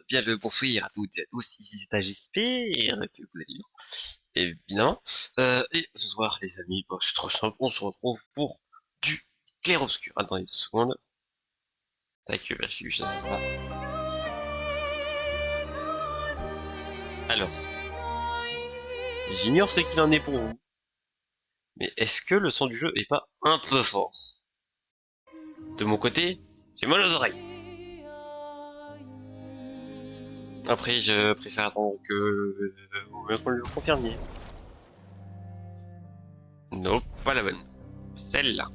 Bien le bonsoir à toutes et à tous, ici c'est AGSP, et que vous allez bien, évidemment. Et ce soir, les amis, bon, c'est trop simple, on se retrouve pour du clair-obscur. Attendez 2 secondes. Tac, je suis juste à ça. Alors, j'ignore ce qu'il en est pour vous, mais est-ce que le son du jeu est pas un peu fort? De mon côté, j'ai mal aux oreilles. Après, je préfère attendre que vous me le confirmiez. Non, pas la bonne. Celle-là.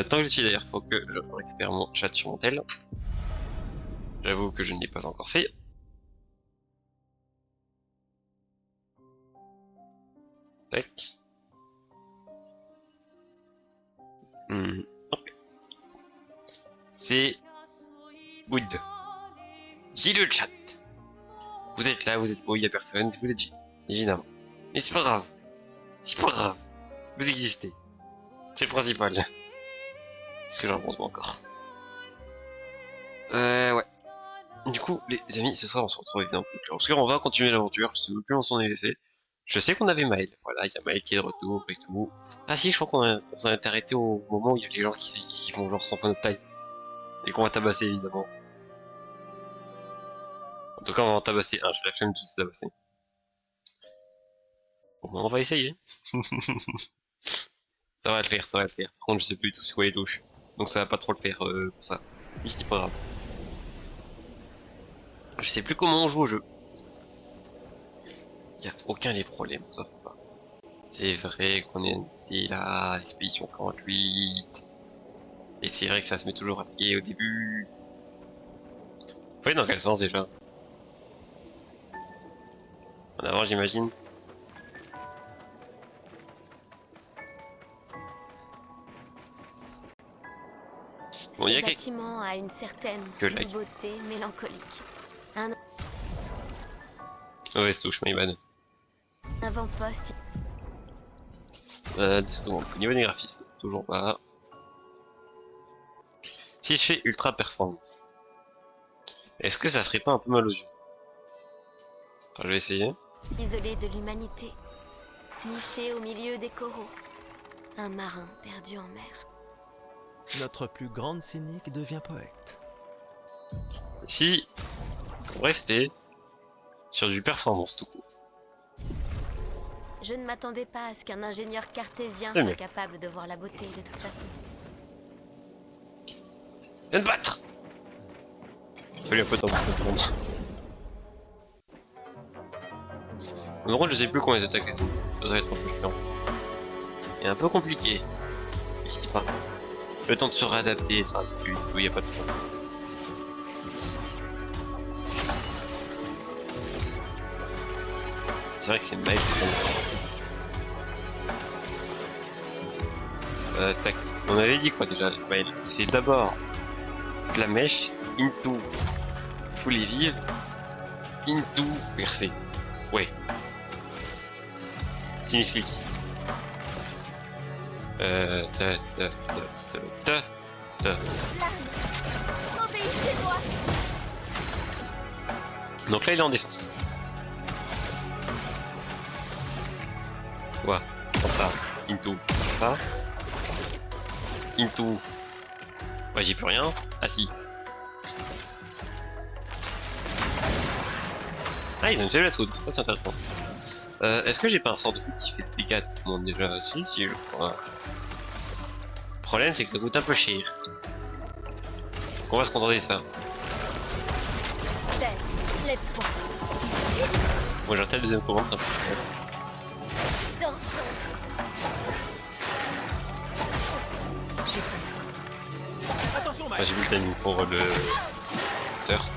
Tant que je suis d'ailleurs, faut que je récupère mon chat sur mon tel. J'avoue que je ne l'ai pas encore fait. Tac. Ok. C'est good. J'ai le chat. Vous êtes là, vous êtes beau, il y a personne, vous êtes vide, évidemment. Mais c'est pas grave. C'est pas grave. Vous existez. C'est le principal. Est-ce que j'en pense encore? Ouais. Du coup, les amis, ce soir on se retrouve évidemment pour Clair-Obscur. On va continuer l'aventure, je sais même plus où on s'en est laissé. Je sais qu'on avait Maël, voilà, il y a Maël qui est de retour et tout. Ah si, je crois qu'on s'en est arrêté au moment où il y a les gens qui font genre 100 fois notre taille. Et qu'on va tabasser évidemment. En tout cas, on va en tabasser un, j'ai la flemme de tous tabasser. Bon, on va essayer. Ça va le faire, ça va le faire. Par contre, je sais plus tout c'est quoi les touches. Donc ça va pas trop le faire pour ça. Mais c'est pas grave. Je sais plus comment on joue au jeu. Y a aucun des problèmes, ça fait pas. C'est vrai qu'on était là, expédition 48. Et c'est vrai que ça se met toujours à pied au début. Vous voyez dans quel sens déjà? En avant, j'imagine. Bon, Ce bâtiment a une certaine beauté mélancolique. Un ouais, c'est touche, my bad. avant-poste. 10 secondes. Niveau des graphismes, toujours pas. Si je fais ultra performance, est-ce que ça ferait pas un peu mal aux yeux? Enfin, je vais essayer. Isolé de l'humanité, niché au milieu des coraux, un marin perdu en mer. Notre plus grande cynique devient poète. Si on restait sur du performance tout court. Je ne m'attendais pas à ce qu'un ingénieur cartésien soit capable de voir la beauté de toute façon. Viens de battre! Salut un peu temps pour comprendre. En gros, je sais plus comment les attaques les ennemis. Ça va être un peu chiant. Et un peu compliqué. Mais je dis pas. Le temps de se réadapter, ça va plus vite, il n'y a pas de problème. C'est vrai que c'est Maël qui tombe. Tac. On avait dit quoi déjà, Maël? C'est d'abord de la mèche, into foulée vive, into percée. Ouais. Sinus click. Ta, ta, ta, ta, ta. Obéissez-moi. Donc là, il est en défense. Toi, prends ça. Into. Ça. Into. Ouais, j'ai plus rien. Ah si. Ah, ils ont une faiblesse foudre. Ça, c'est intéressant. Est-ce que j'ai pas un sort de foot qui fait des dégâts? Bon, déjà, si, je crois. Le problème, c'est que ça coûte un peu cher. On va se contenter de ça. Terre, laisse-toi. Moi, j'ai un tel deuxième commande, c'est un peu cher. Dansons. Attention, Attends, Mike. j'ai vu le timing pour le... Hauteur.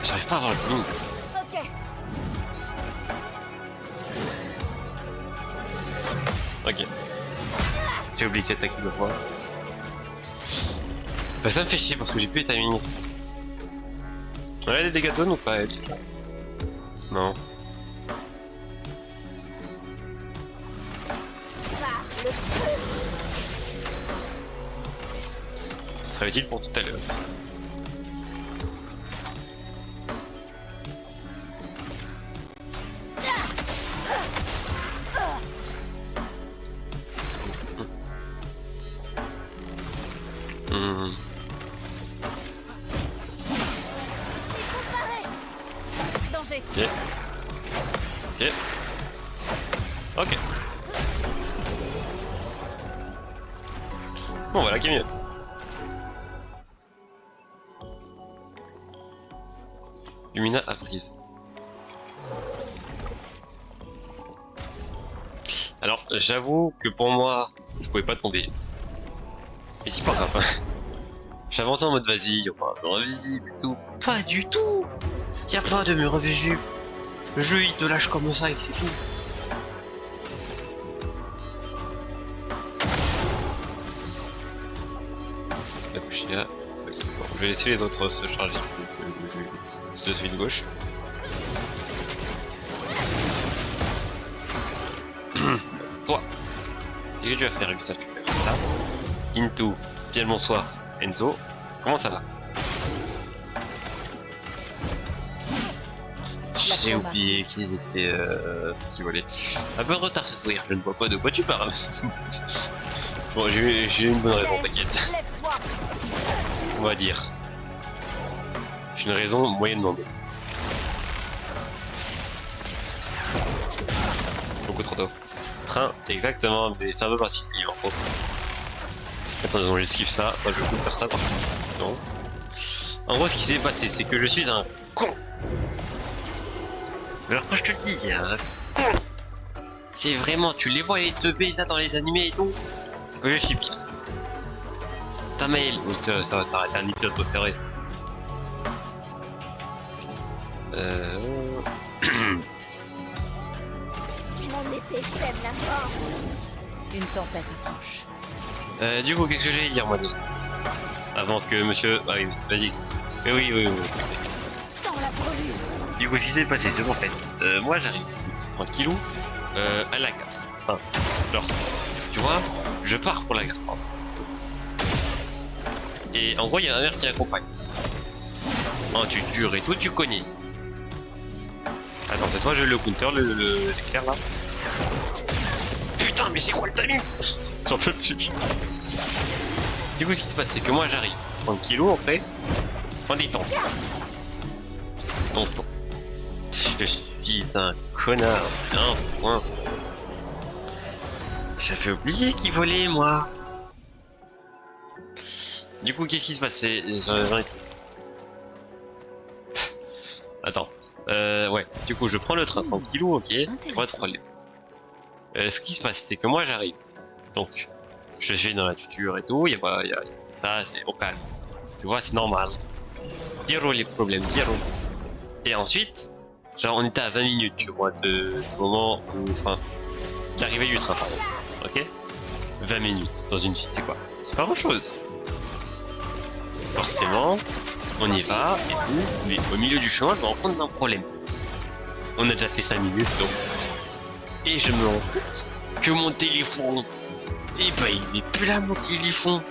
J'arrive pas à avoir le timing. Ok. Ok. J'ai oublié cette attaque deux fois. Bah ça me fait chier parce que j'ai plus les timings. Ouais, des dégâts tonnes ou pas elle? Non. Par le feu. Ce serait utile pour tout à l'heure. Hmm. Danger. Ok. Ok. Ok. Bon voilà qui est mieux. Lumina apprise. Alors j'avoue que pour moi, je pouvais pas tomber. Mais c'est pas grave. J'avançais en mode vas-y, il y aura un mur invisible et tout. Pas du tout. Y a pas de mur invisible. Le jeu il te lâche comme ça et c'est tout. La couche là. Ok, bon, je vais laisser les autres se charger de celui de gauche. Toi, qu'est-ce que tu vas faire, Gustave? Tu vas faire ça. Into, bien le bonsoir, Enzo. Comment ça va? J'ai oublié qu'ils étaient festivalés. Un peu de retard ce soir, je ne vois pas de quoi tu parles. Bon, j'ai une bonne raison, t'inquiète. Lève-toi. On va dire. J'ai une raison moyennement bonne. Beaucoup trop tôt. Train, exactement, mais c'est un peu particulier en gros. Attends, j'esquive ça. Moi, je vais faire ça par contre. Non. En gros, ce qui s'est passé, c'est que je suis un con. Alors quand je te le dis, un con. C'est vraiment, tu les vois les teubés ça dans les animés et tout. Je suis pire. Ta mail, ça va t'arrêter un épisode au serré. Mon épée sème la mort. Une tempête approche. Du coup, qu'est-ce que j'allais dire moi de ça? Avant que monsieur... Ah oui, vas-y. Oui. Sans la brûlure. Du coup, ce qui s'est passé, c'est qu'en fait, moi j'arrive tranquillou à la gare. Enfin, genre, tu vois, je pars pour la gare, pardon. Et en gros, il y a un maire qui accompagne. Oh, tu dures et tout, tu connais. Attends, c'est soit je le counter, l'éclair là. Putain, mais c'est quoi le timing? J'en peux plus. Du coup, ce qui se passe, c'est que moi j'arrive tranquillou en fait, en détente. Donc, je suis un connard, un point. J'avais oublié qu'il volait, moi. Du coup, qu'est-ce qui se passe? J'en ai... Attends. Ouais. Du coup, je prends le train tranquillou, ok. Pas de problème. Ce qui se passe, c'est que moi, j'arrive. Donc, je vais dans la tuture et tout. Ça, c'est au calme. Tu vois, c'est normal. Zéro les problèmes, zéro. Et ensuite, genre, on était à 20 minutes, tu vois, du moment où, enfin, l'arrivée du train, pardon. Ok? 20 minutes dans une vie, c'est quoi? C'est pas grand chose. Forcément, on y va et tout, mais au milieu du chemin, je vais rencontrer un problème. On a déjà fait 5 minutes, donc. Et je me rends compte que mon téléphone, eh ben il est plus là mon téléphone.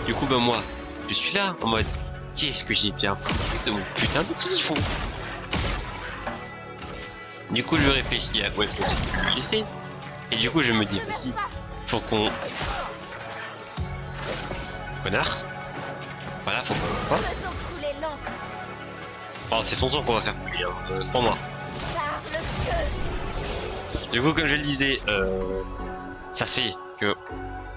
Du coup, ben moi, je suis là en mode, qu'est-ce que j'ai bien foutu de mon putain de téléphone. Du coup, je réfléchis à quoi est-ce que j'ai pu le laisser. Et du coup, je me dis, vas-y, faut qu'on... Connard. Voilà, faut qu'on se pas. Oh, c'est son son qu'on va faire couler, hein. 3 mois. Du coup, comme je le disais, ça fait que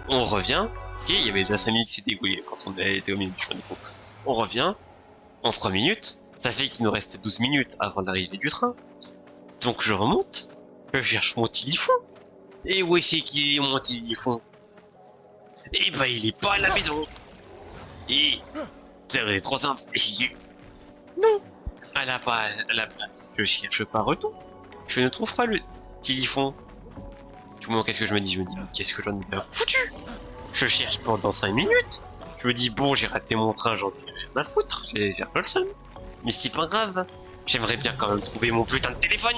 on revient. Ok, il y avait déjà 5 minutes qui s'étaient écoulées quand on a été au milieu du chemin. Du coup, on revient en 3 minutes. Ça fait qu'il nous reste 12 minutes avant l'arrivée du train. Donc je remonte, je cherche mon téléphone. Et où est-ce qu'il est mon téléphone? Et bah il est pas à la maison. Et c'est trop simple. Non, elle a pas à la place. Je cherche partout. Je ne trouve pas le téléphone. Du moment qu'est-ce que je me dis? Je me dis mais qu'est-ce que j'en ai bien foutu? Je cherche pendant 5 minutes. Je me dis bon j'ai raté mon train, j'en ai rien à foutre. J'ai pas le seum. Mais c'est pas grave. J'aimerais bien quand même trouver mon putain de téléphone.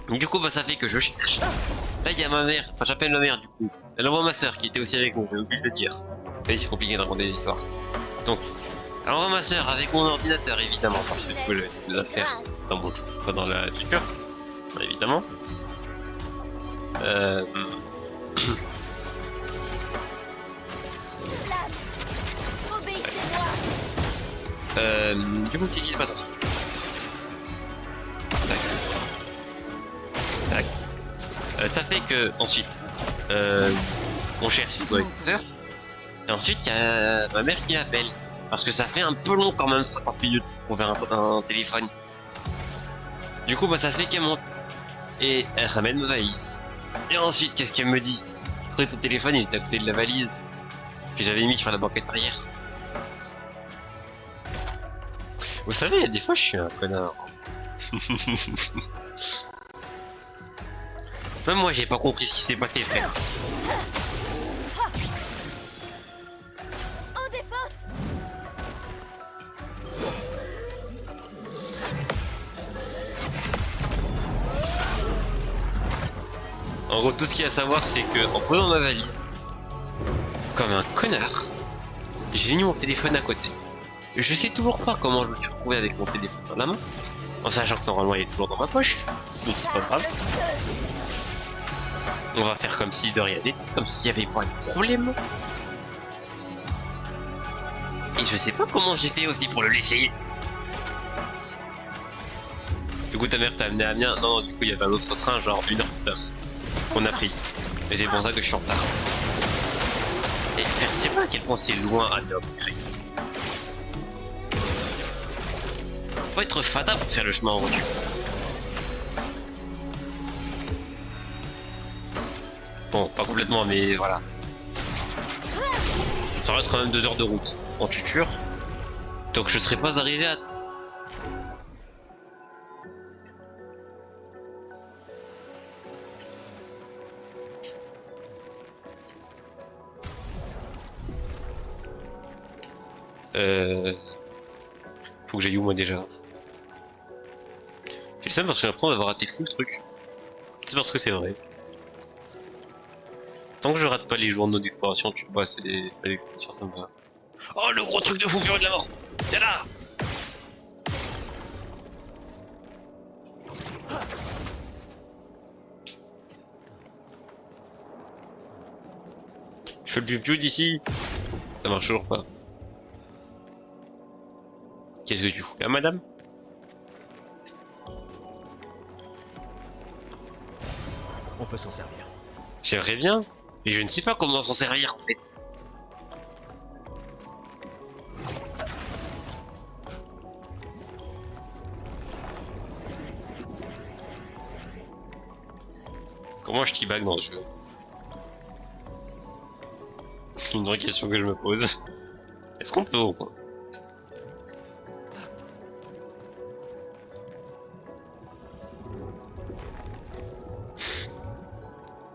Du coup, bah, ça fait que je cherche. Là, il y a ma mère. Enfin, j'appelle ma mère, du coup. Elle envoie ma soeur qui était aussi avec nous. J'ai oublié de le dire. Vous savez, c'est compliqué de raconter des histoires. Donc, elle envoie ma soeur avec mon ordinateur, évidemment. Parce que du coup, j'avais des affaires dans mon enfin, dans la structure. Évidemment. Du coup, qu'est-ce qui se passe ensuite? Tac. Tac. Ça fait que ensuite, on cherche tout avec ma soeur. Et ensuite, il y a ma mère qui appelle. Parce que ça fait un peu long quand même, 50 minutes pour trouver un téléphone. Du coup, bah, ça fait qu'elle monte. Et elle ramène ma valise. Et ensuite, qu'est-ce qu'elle me dit? Trouver ton téléphone, il était à côté de la valise que j'avais mis sur la banquette arrière. Vous savez, des fois, je suis un connard. Même moi, j'ai pas compris ce qui s'est passé, frère. En gros, tout ce qu'il y a à savoir, c'est que en posant ma valise, comme un connard, j'ai mis mon téléphone à côté. Je sais toujours pas comment je me suis retrouvé avec mon téléphone dans la main, en sachant que normalement il est toujours dans ma poche, mais c'est pas grave. On va faire comme si de rien n'était, comme s'il n'y avait pas de problème. Et je sais pas comment j'ai fait aussi pour le laisser. Du coup, ta mère t'a amené à Amiens. Non, du coup, il y avait un autre train, genre 1 heure plus tard, qu'on a pris. Et c'est pour ça que je suis en retard. Et frère, je sais pas à quel point c'est loin Amiens de Créteil. Faut être fada pour faire le chemin en voiture. Bon, pas complètement, mais voilà. Ça reste quand même 2 heures de route en tuture. Donc je serais pas arrivé à... Faut que j'aille où moi déjà? J'ai le seum parce que j'ai l'impression d'avoir raté full le truc. C'est parce que c'est vrai. Tant que je rate pas les journaux d'exploration, tu vois, c'est des expéditions, ça me va. Oh, le gros truc de fou furieux de la mort! Viens là! Je fais le piou-piou d'ici. Ça marche toujours pas. Qu'est-ce que tu fous là, madame? On peut s'en servir. J'aimerais bien, mais je ne sais pas comment s'en servir en fait. Comment je t'y-bag dans ce jeu? Une vraie question que je me pose. Est-ce qu'on peut ou quoi?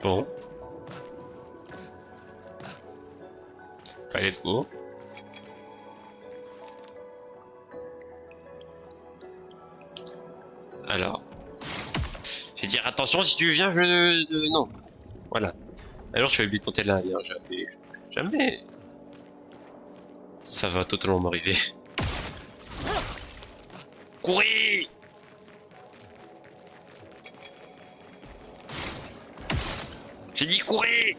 Bon. Allez, let's go. Alors. Je vais dire attention si tu viens, non. Voilà. Alors tu vas oublier de tenter là, jamais. Jamais. Ça va totalement m'arriver. Courez! J'ai dit courez!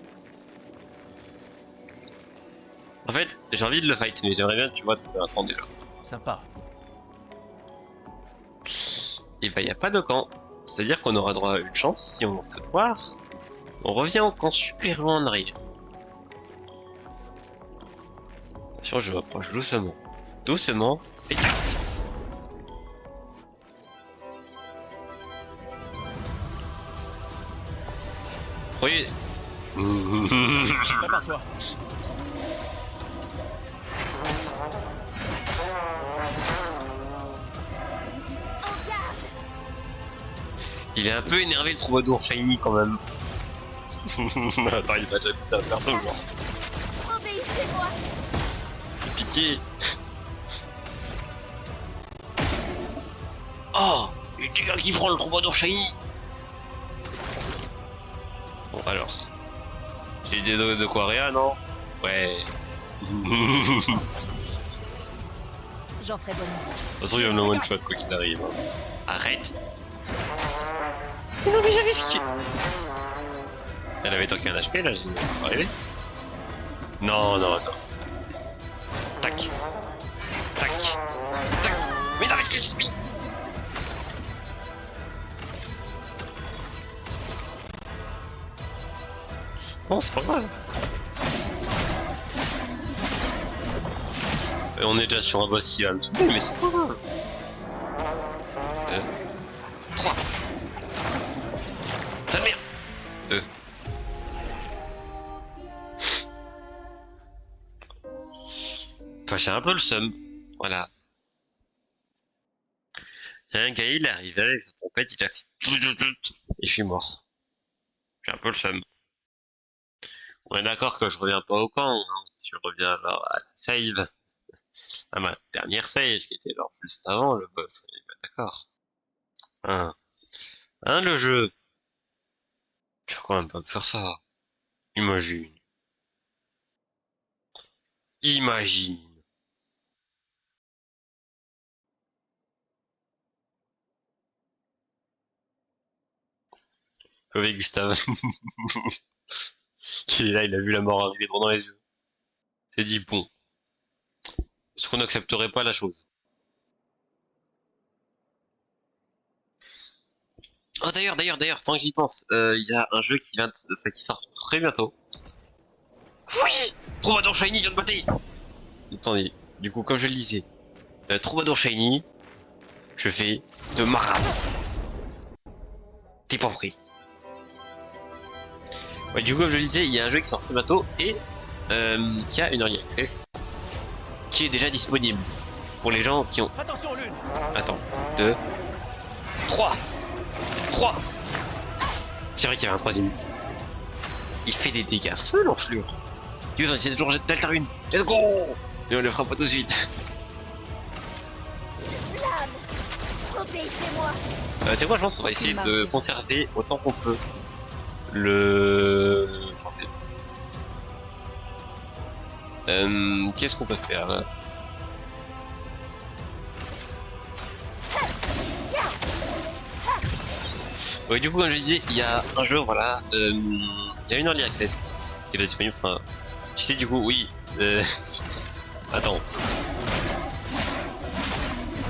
En fait, j'ai envie de le fight, mais j'aimerais bien, tu vois, trouver un camp déjà. Sympa. Et bah, y a pas de camp. C'est-à-dire qu'on aura droit à une chance si on se foire. On revient au camp super loin en arrière. Attention, je m'approche doucement. Doucement. Et tac! Croyez. Prépare-toi. Il est un peu énervé le troubadour shiny quand même. Attends, il va déjà buter un perso, genre. Obéissez-moi. Pitié. Oh, il y a quelqu'un qui prend le troubadour shiny. Bon alors. J'ai des doses de Quaria, non? Ouais. J'en ferai bonne usage. De toute façon, il va me le one shot quoi qu'il arrive. Arrête. Mais non, mais j'avais skié. Elle avait tant qu'un HP là, j'ai pas arrivé. Non, non, non. Tac. Tac. Tac. Mais non, mais je suis. Bon, c'est pas grave. Et on est déjà sur un boss qui va me tuer, mais c'est pas grave. 3. Ta merde. 2. Enfin, j'ai un peu le seum. Voilà. Il y a un gars, il arrive avec sa trompette, il a fait... Et je suis mort. J'ai un peu le seum. On est d'accord que je reviens pas au camp, hein. Je reviens alors à la save. À ma dernière save, qui était alors juste avant le boss. On est pas d'accord. Hein. Hein, le jeu. Tu vas quand même pas me faire ça. Imagine. Imagine. Mauvais Gustave. Il est là, il a vu la mort arriver droit dans les yeux. C'est dit bon. Est-ce qu'on n'accepterait pas la chose? Oh d'ailleurs, tant que j'y pense, il y a un jeu qui sort très bientôt. Oui! Troubadour Shiny vient de botter! Attendez, du coup, comme je le disais, Troubadour Shiny, je fais de marathon. T'es pas pris. Ouais, du coup, comme je le disais, il y a un jeu qui sort très bientôt et qui a une early access qui est déjà disponible pour les gens qui ont. Attention, Lune. Attends, 2, 3, 3. C'est vrai qu'il y avait un troisième hit. Il fait des dégâts feu l'enflure. Ils ont essayé de toujours Delta Rune. Let's go! Et on le fera pas tout de suite. Obéissez-moi. C'est quoi, je pense qu'on va essayer de conserver autant qu'on peut le... Qu'est-ce qu'on peut faire là? Ouais, du coup, comme je disais, il y a un jeu, voilà, il y a une early access qui est disponible, enfin, tu sais, du coup, oui, attends.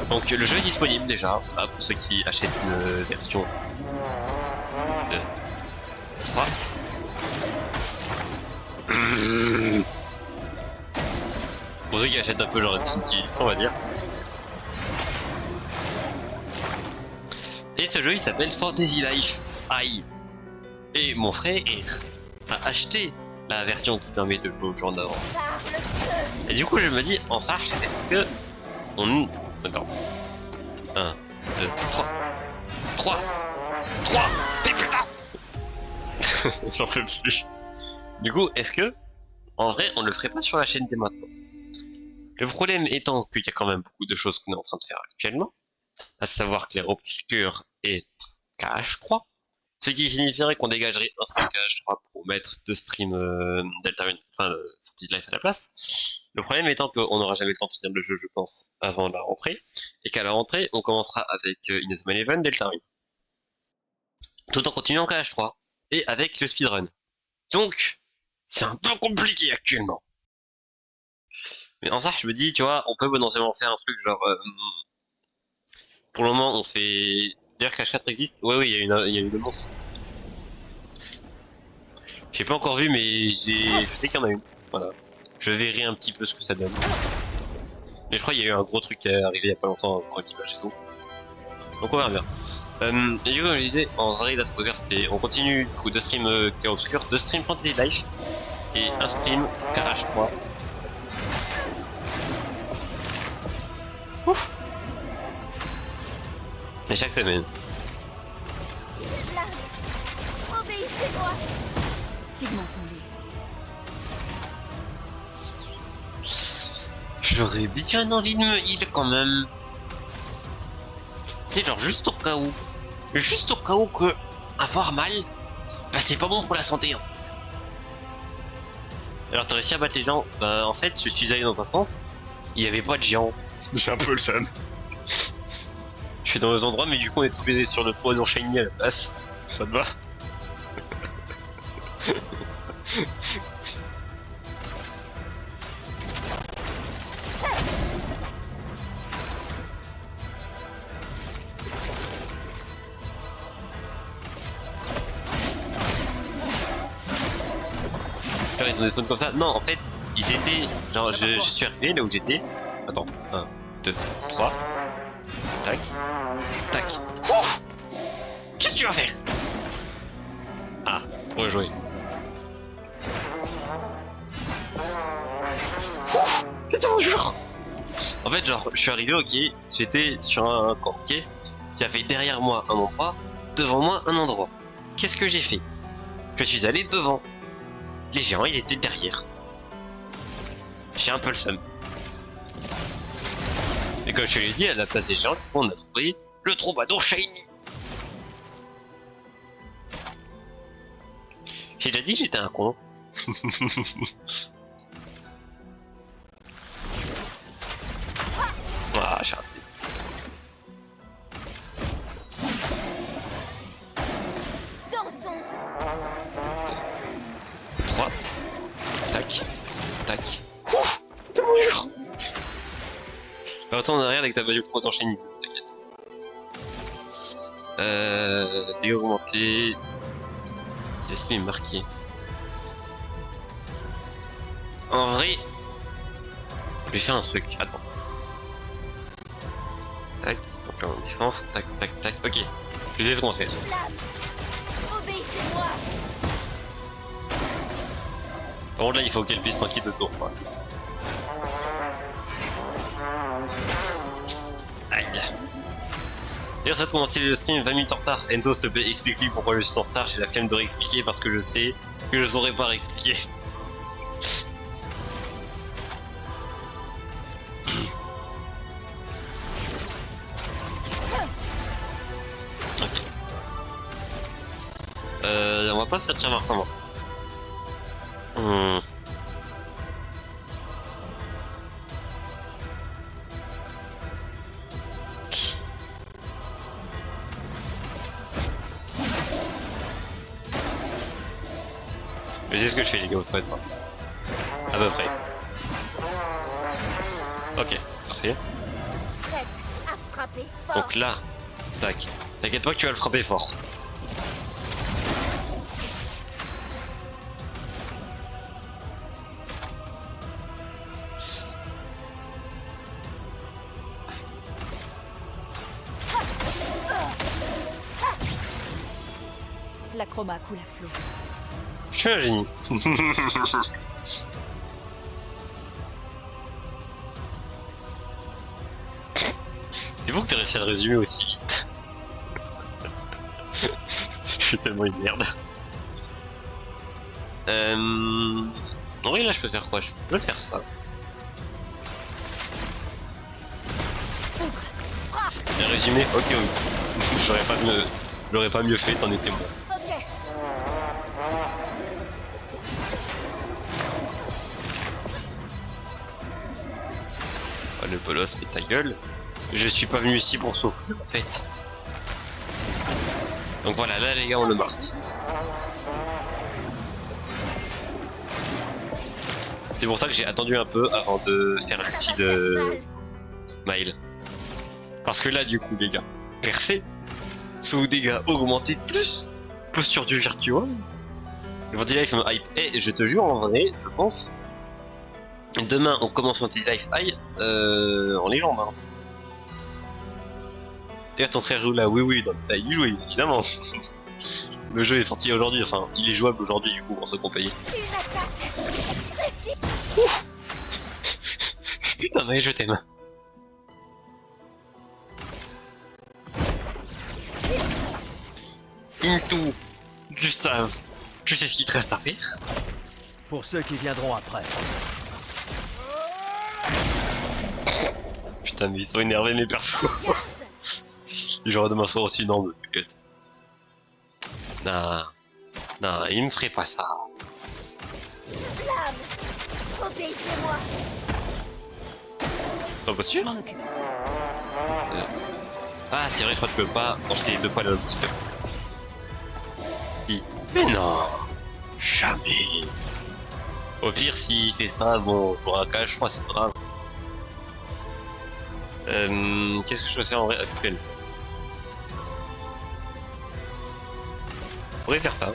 Donc, le jeu est disponible déjà, voilà, pour ceux qui achètent une version 2, 3. Pour ceux qui achètent un peu genre Infinity, on va dire. Et ce jeu il s'appelle Fantasy Life I. Et mon frère a acheté la version qui permet de jouer au jour en avance. Et du coup je me dis, en ça, est-ce que on... Attends. 1, 2, 3. 3 3 mais putain. J'en peux plus. Du coup, est-ce que, en vrai, on le ferait pas sur la chaîne dès maintenant? Le problème étant qu'il y a quand même beaucoup de choses qu'on est en train de faire actuellement, à savoir Clair Obscur et KH3. Ce qui signifierait qu'on dégagerait un stream KH3 pour mettre 2 streams Deltarune, enfin sortie de life à la place. Le problème étant qu'on n'aura jamais le temps de finir le jeu, je pense, avant la rentrée, et qu'à la rentrée, on commencera avec Inazuma Eleven Deltarune. Tout en continuant KH3, et avec le speedrun. Donc, c'est un peu compliqué actuellement. Mais en ça, je me dis, tu vois, on peut potentiellement faire un truc genre... pour le moment, on fait... D'ailleurs, KH4 existe. Ouais, oui, il y a une annonce. J'ai pas encore vu, mais je sais qu'il y en a une. Voilà. Je verrai un petit peu ce que ça donne. Mais je crois qu'il y a eu un gros truc qui est arrivé il y a pas longtemps, genre une image et tout. Donc on verra bien. Et du coup, comme je disais, en vrai, là, ce qu'on peut faire, c'était... On continue, du coup, 2 streams Chaos Obscur, 2 streams Fantasy Life, et un stream KH3. Ouf. Et chaque semaine. Obéissez-moi. Pigment tombé. J'aurais bien envie de me heal quand même. C'est genre juste au cas où. Juste au cas où que avoir mal, bah c'est pas bon pour la santé en fait. Alors t'as réussi à battre les gens. Bah en fait je suis allé dans un sens, il y avait pas de géant. J'ai un peu le seum. Je suis dans les endroits mais du coup on est tombé sur le troisième shiny à la place. Ça te va? Ils ont des spawns comme ça. Non, en fait, ils étaient. Genre, je suis arrivé là où j'étais. Attends, 1, 2, 3. Tac. Tac. Ouf. Qu'est-ce que tu vas faire? Ah, rejouer. Ouf. C'était mon jour. En fait, genre, je suis arrivé, ok. J'étais sur un camp, ok. Il y avait derrière moi un endroit, devant moi un endroit. Qu'est-ce que j'ai fait? Je suis allé devant. Les géants, ils étaient derrière. J'ai un peu le seum. Et comme je te l'ai dit, à la place des géants, on a trouvé le troubadour shiny. J'ai déjà dit que j'étais un con. Ah, j'ai raté. Dansons. 3. Tac. Tac. Ouf. C'est mon mur. Pas autant en arrière avec ta value trop d'enchaînement, t'inquiète. Dégâts augmentés. Laisse-moi marquer. En vrai, je vais faire un truc. Attends. Tac. Donc là, en défense. Tac, tac, tac. Ok. Je sais ce qu'on va faire. Obéissez-moi. Par contre, là, il faut qu'elle puisse tranquille de tour, quoi. Aïe. D'ailleurs, ça a commencé le stream 20 minutes en retard. Enzo, s'il te plaît, explique-lui pourquoi je suis en retard. J'ai la flemme de réexpliquer parce que je sais que je saurais pas réexpliquer. Ok. On va pas se faire tirer marquement. Je sais ce que je fais les gars, vous savez pas. À peu près. Ok, parfait. Prête à frapper fort. Donc là, tac. T'inquiète pas que tu vas le frapper fort. La chroma coule à flot. Je suis un génie. C'est vous que t'as réussi à le résumer aussi vite. Je suis tellement une merde. En vrai, là, je peux faire quoi? Je peux faire ça. Bien résumé, ok, oui. J'aurais pas mieux fait, t'en étais moi. Ok. Oh, le bolos, mais ta gueule. Je suis pas venu ici pour souffrir en fait. Donc voilà, là les gars, on le marque. C'est pour ça que j'ai attendu un peu avant de faire l'ulti de Mail. Parce que là, du coup, les gars, percé, sous dégâts augmentés de plus, posture du virtuose. Anti-Life me hype. Et je te jure, en vrai, je pense. Demain, on commence Anti-Life High en légende. Hein. D'ailleurs, ton frère joue là, oui, non, là, il joue, évidemment. Le jeu est sorti aujourd'hui, enfin, il est jouable aujourd'hui, du coup, en se compagnie. Putain, mais je t'aime. Into, Gustave, tu sais ce qu'il te reste à faire? Pour ceux qui viendront après. Putain, mais ils sont énervés, mes persos. J'aurais de m'asseoir aussi, non, mais t'inquiète. Non, il me ferait pas ça. Obéissez-moi. T'en pas sûr? Je m'en occupe. Ah, c'est vrai, je crois que tu peux pas enchaîner 2 fois la même spell. Si. Mais non, jamais. Au pire, s'il fait ça, bon, je un cache, je crois, c'est pas grave. Qu'est-ce que je peux faire en vrai avec elle? Je pourrais faire ça.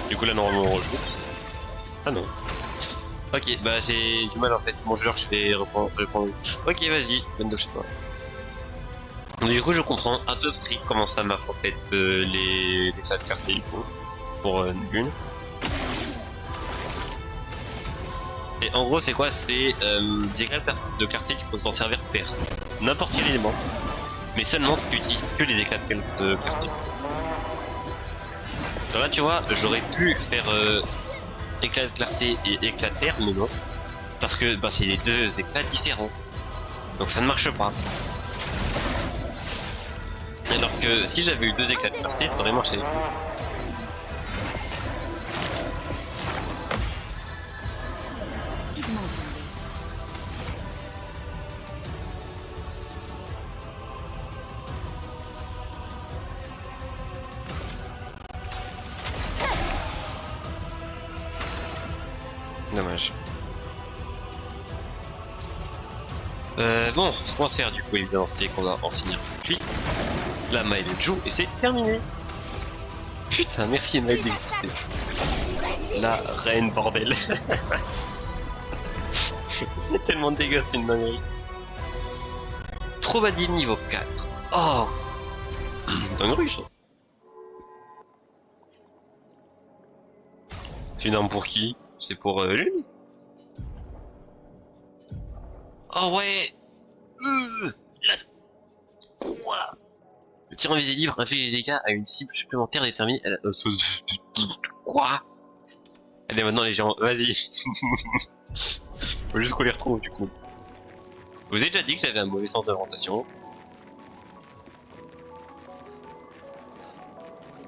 Du coup, là, normalement, on rejoue. Ah non. Ok, bah j'ai du mal en fait. Mon joueur, je vais reprendre. Ok, vas-y, bonne de chez toi. Donc, du coup, je comprends à peu près comment ça marche en fait les éclats de clarté du coup pour une. Et en gros, c'est quoi? C'est des éclats de clarté qui peuvent t'en servir pour faire n'importe quel élément, mais seulement si tu utilises que les éclats de clarté. Alors là, tu vois, j'aurais pu faire éclat de clarté et éclat de terre, mais non, parce que bah, c'est les deux éclats différents, donc ça ne marche pas. Alors que si j'avais eu 2 éclats de clarté, ça aurait marché. Pigment tombé. Dommage. Bon, ce qu'on va faire du coup évidemment c'est qu'on va en finir avec lui. La Maëlle joue et c'est terminé. Putain, merci Maëlle d'exister. La reine bordel. C'est tellement dégueu, c'est une dinguerie. Troubadour niveau 4. Oh, dinguerie ça. C'est une arme pour qui? C'est pour lui. Oh ouais. La... Quoi? Le tir invisible libre inflige des dégâts à une cible supplémentaire déterminée à la... Quoi? Allez maintenant les gens, vas-y. Faut juste qu'on les retrouve du coup. Je vous ai déjà dit que j'avais un mauvais sens d'orientation.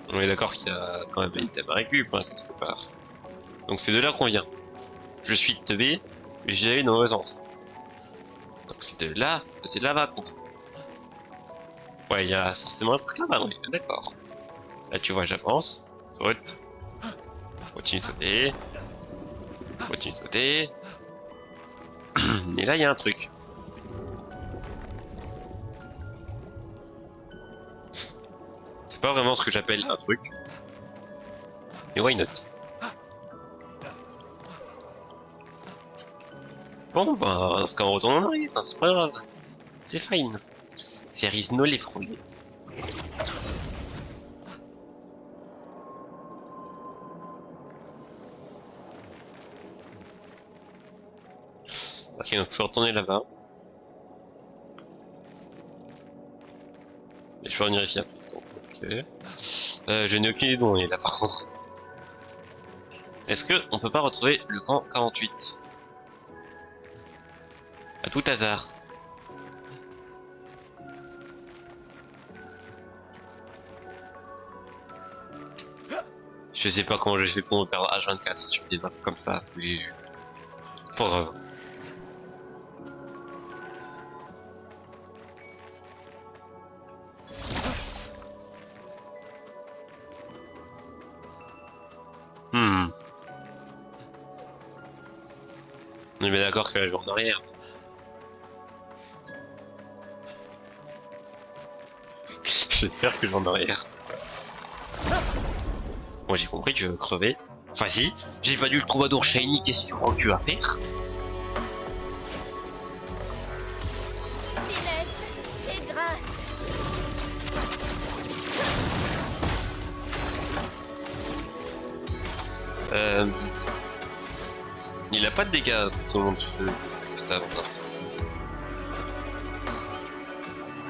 On est d'accord qu'il y a quand même une item à récup hein, quelque part. Donc c'est de là qu'on vient. Je suis teubé, mais j'ai eu dans le mauvais sens. Donc c'est de là, c'est là-bas qu'on... Ouais, il y a forcément un truc là-bas, oui, d'accord. Là tu vois, j'avance, saute, continue de sauter, continue de sauter. Et là il y a un truc. C'est pas vraiment ce que j'appelle un truc. Mais why not? Bon bah, c'est quand on retourne en arrière, hein, c'est pas grave. C'est fine. C'est Rizno les premiers. Ok, donc je peux retourner là-bas. Et je peux revenir ici après. Donc, ok. Je n'ai aucune idée d'où on est là par contre. Est-ce que on peut pas retrouver le camp 48? À tout hasard. Je sais pas comment je fais pour me perdre H24 sur des maps comme ça, mais... Pas grave. On est bien d'accord que là je vais en arrière. J'espère que je vais en arrière. Moi j'ai compris que je veux crever. Enfin si, j'ai pas dû le troubadour shiny, qu'est-ce que tu crois que tu vas faire? Finesse et grâce. Il a pas de dégâts, tout le monde stab.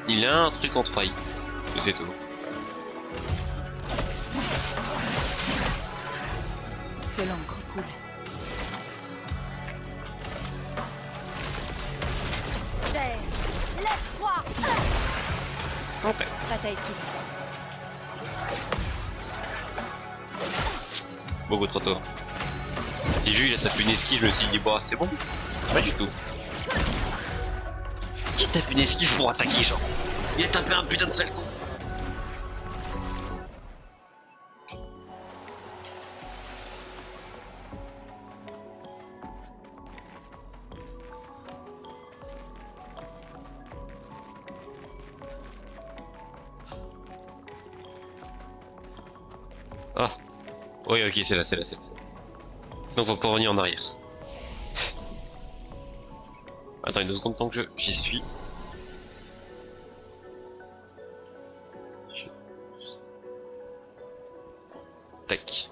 Il a un truc en 3 hits, c'est tout. Que l'encre coule. Terre, lève-toi. Ok. Bataille esquive. Beaucoup trop tôt. J'ai vu, il a tapé une esquive, je me suis dit, bon, c'est bon. Pas du tout. Qui tape une esquive pour attaquer, genre? Il a tapé un putain de salto. Ah. Oui, ok, c'est là. Donc on peut revenir en arrière. Attends une 2 secondes tant que j'y suis. Tac.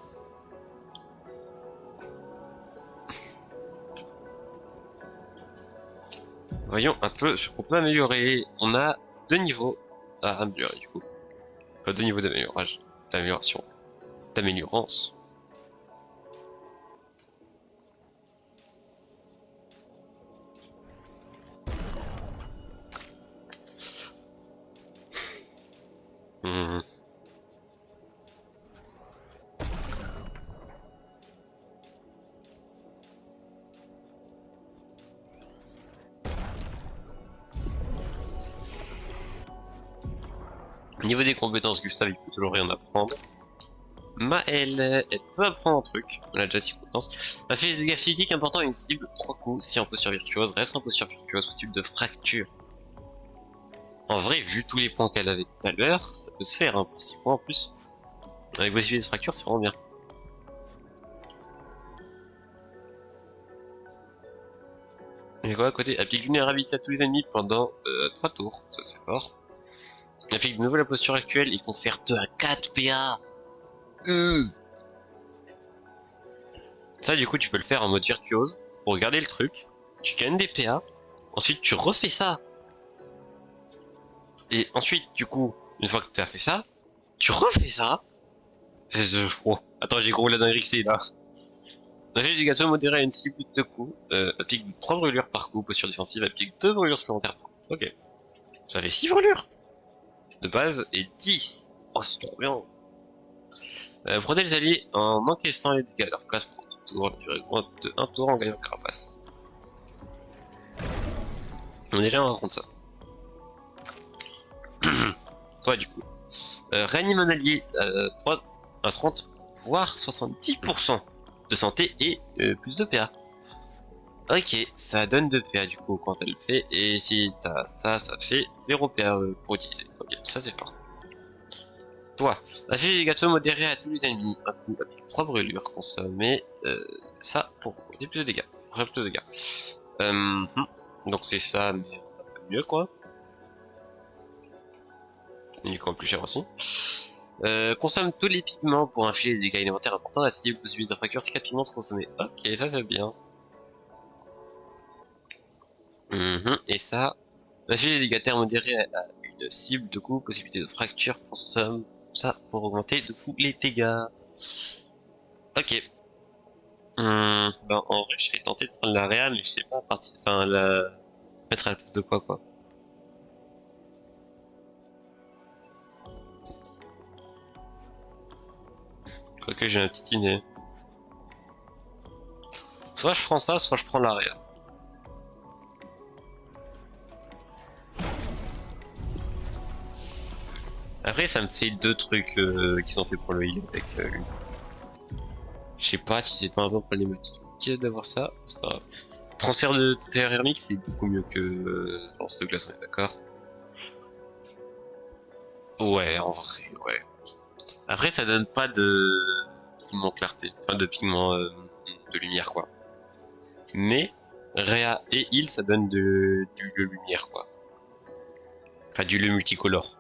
Voyons un peu ce qu'on peut améliorer. On a 2 niveaux à améliorer du coup. Enfin, 2 niveaux d'amélioration. D'amélioration. Hmm. Au niveau des compétences, Gustave il peut toujours rien apprendre. Maëlle, elle peut apprendre un truc, on a déjà 6 compétences. Elle fait des dégâts physiques importants à une cible, 3 coups, si en posture virtuose, reste en posture virtuose, possible de fracture. En vrai, vu tous les points qu'elle avait tout à l'heure, ça peut se faire hein, pour 6 points en plus. Avec possibilité de fracture, c'est vraiment bien. Et quoi à côté, applique vulnérabilité à tous les ennemis pendant 3 tours, ça c'est fort. Applique de nouveau la posture actuelle et confère 2 à 4 PA. Ça du coup tu peux le faire en mode virtuose, pour regarder le truc, tu gagnes des PA, ensuite tu refais ça. Et ensuite du coup, une fois que tu as fait ça, tu refais ça. Oh. Attends, j'ai gros la dinguerie que c'est là. J'ai des gâteaux modérés à une cible de coups, applique 3 brûlures par coup, posture défensive, applique 2 brûlures supplémentaires par coup. Ok. Ça fait 6 brûlures de base et 10. Oh c'est trop bien. Protège les alliés en encaissant les dégâts à leur place pour un tour, la durée de 1 tour en gagnant carapace. On est déjà en raconte ça. Toi du coup. Réanime un allié à 30 voire 70% de santé et plus de PA. Ok, ça donne 2 PA du coup quand elle le fait, et si t'as ça, ça fait 0 PA pour utiliser. Ok, ça c'est fort. Toi, affiche des gâteaux modérés à tous les ennemis, un coup avec 3 brûlures consommées, ça pour augmenter plus de dégâts, pour faire plus de dégâts. Donc c'est ça, mais un peu mieux quoi. Et du coup en plus cher aussi. Consomme tous les pigments pour infliger des dégâts élémentaires importants à la cible, possibilité de fracture si 4 pigments sont consommés. Ok, ça c'est bien. Et ça, infliger des dégâts modérés à une cible, de coup, possibilité de fracture, consomme ça pour augmenter de fou les dégâts. Ok. Ben, en vrai, je serais tenté de prendre la réal, mais je sais pas, la mettre à la place de quoi. Quoique j'ai un petit idée. Soit je prends ça, soit je prends l'arrière. Après, ça me fait deux trucs qui sont faits pour le heal avec lui. Je sais pas si c'est pas un peu problématique d'avoir ça. C'est pas grave. Transfert de terre thermique, c'est beaucoup mieux que lance de glace, on est d'accord. Ouais, en vrai, ouais. Après, ça donne pas de pigment clarté, enfin de pigment de lumière, quoi. Mais Réa et heal, ça donne du lumière, quoi. Enfin, du le multicolore.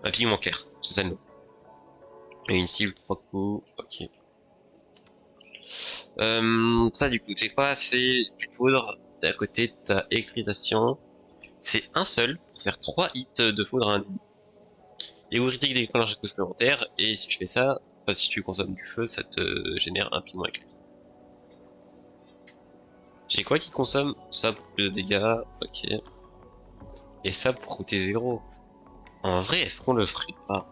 Un pigment clair, c'est ça le nom. Et une cible, 3 coups, ok. Ça du coup, c'est quoi? C'est tu te foudre, à côté de ta électrisation. C'est un seul pour faire 3 hits de foudre à un ennemi. Et vous critique déclenche à cause supplémentaire, et si tu fais ça, enfin, si tu consommes du feu, ça te génère un pigment éclair. J'ai quoi qui consomme? Ça pour plus de dégâts, ok. Et ça pour coûter 0. En vrai, est-ce qu'on le ferait pas?